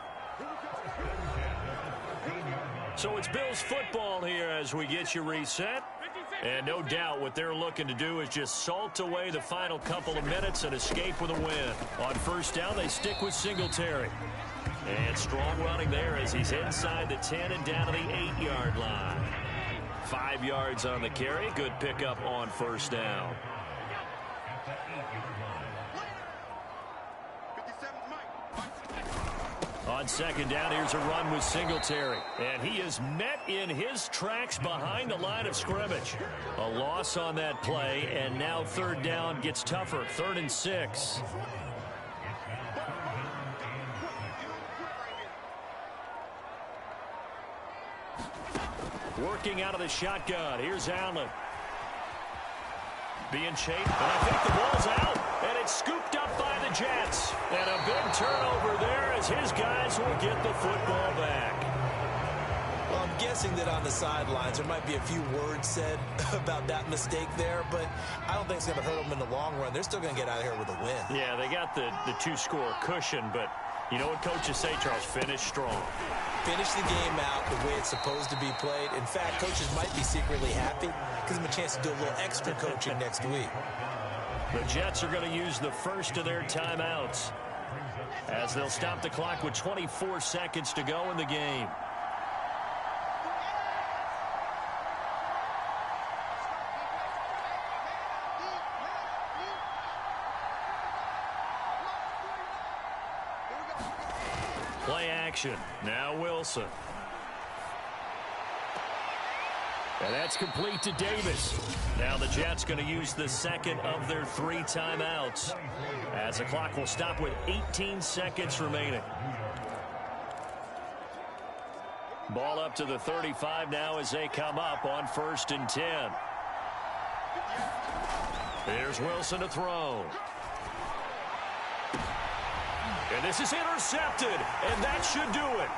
So it's Bills football here as we get you reset. And no doubt what they're looking to do is just salt away the final couple of minutes and escape with a win. On 1st down, they stick with Singletary. And strong running there as he's inside the 10 and down to the 8-yard line. 5 yards on the carry. Good pickup on 1st down. On 2nd down, here's a run with Singletary. And he is met in his tracks behind the line of scrimmage. A loss on that play, and now 3rd down gets tougher. 3rd and 6. Working out of the shotgun. Here's Allen. Being chased, and I think the ball's out, and it's scooped up by the Jets. And a big turnover there as his guys will get the football back. Well, I'm guessing that on the sidelines there might be a few words said about that mistake there, but I don't think it's going to hurt them in the long run. They're still going to get out of here with a win. Yeah, they got the 2-score cushion, but you know what coaches say, Charles? Finish strong. Finish the game out the way it's supposed to be played. In fact, coaches might be secretly happy. Gives them a chance to do a little extra coaching next week. The Jets are going to use the 1st of their timeouts as they'll stop the clock with 24 seconds to go in the game. Play action. Now Wilson. And that's complete to Davis. Now the Jets going to use the 2nd of their 3 timeouts as the clock will stop with 18 seconds remaining. Ball up to the 35 now as they come up on 1st and 10. Here's Wilson to throw. And this is intercepted, and that should do it.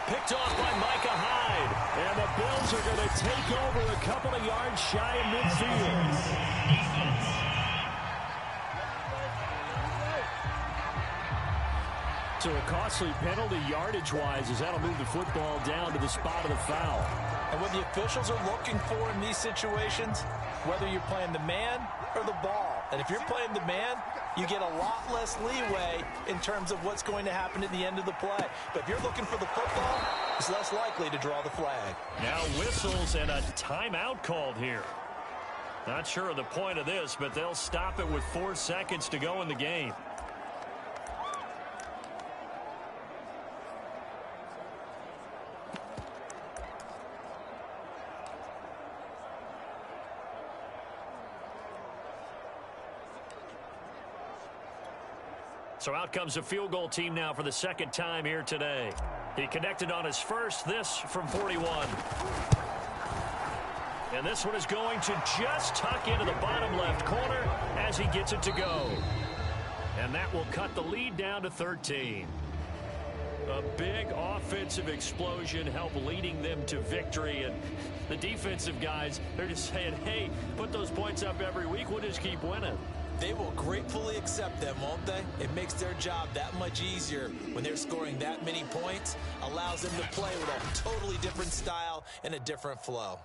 Picked off by Micah Hyde. And the Bills are going to take over a couple of yards shy of midfield. So a costly penalty yardage-wise as that'll move the football down to the spot of the foul. And what the officials are looking for in these situations, whether you're playing the man or the ball. And if you're playing the man, you get a lot less leeway in terms of what's going to happen at the end of the play. But if you're looking for the football, it's less likely to draw the flag. Now whistles and a timeout called here. Not sure of the point of this, but they'll stop it with 4 seconds to go in the game. So out comes a field goal team now for the second time here today. He connected on his first, this from 41. And this one is going to just tuck into the bottom left corner as he gets it to go. And that will cut the lead down to 13. A big offensive explosion helped leading them to victory. And the defensive guys, they're just saying, hey, put those points up every week. We'll just keep winning. They will gratefully accept them, won't they? It makes their job that much easier when they're scoring that many points. Allows them to play with a totally different style and a different flow.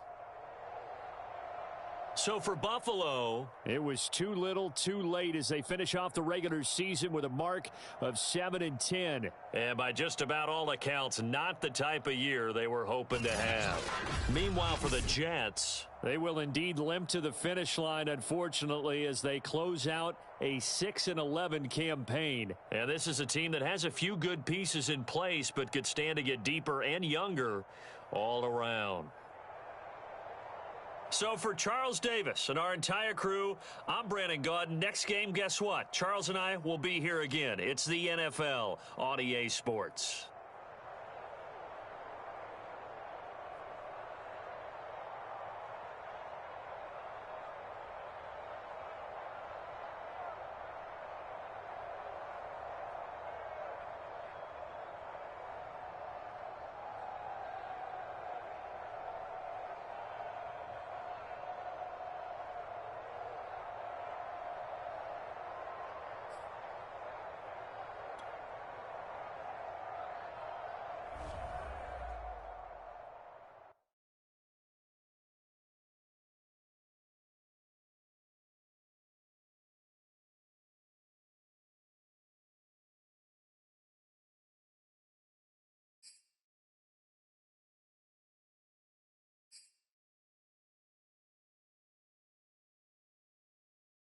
So for Buffalo, it was too little, too late as they finish off the regular season with a mark of 7-10. And by just about all accounts, not the type of year they were hoping to have. Meanwhile, for the Jets, they will indeed limp to the finish line, unfortunately, as they close out a 6-11 campaign. And this is a team that has a few good pieces in place, but could stand to get deeper and younger all around. So for Charles Davis and our entire crew, I'm Brandon Gaudin. Next game, guess what? Charles and I will be here again. It's the NFL on EA Sports.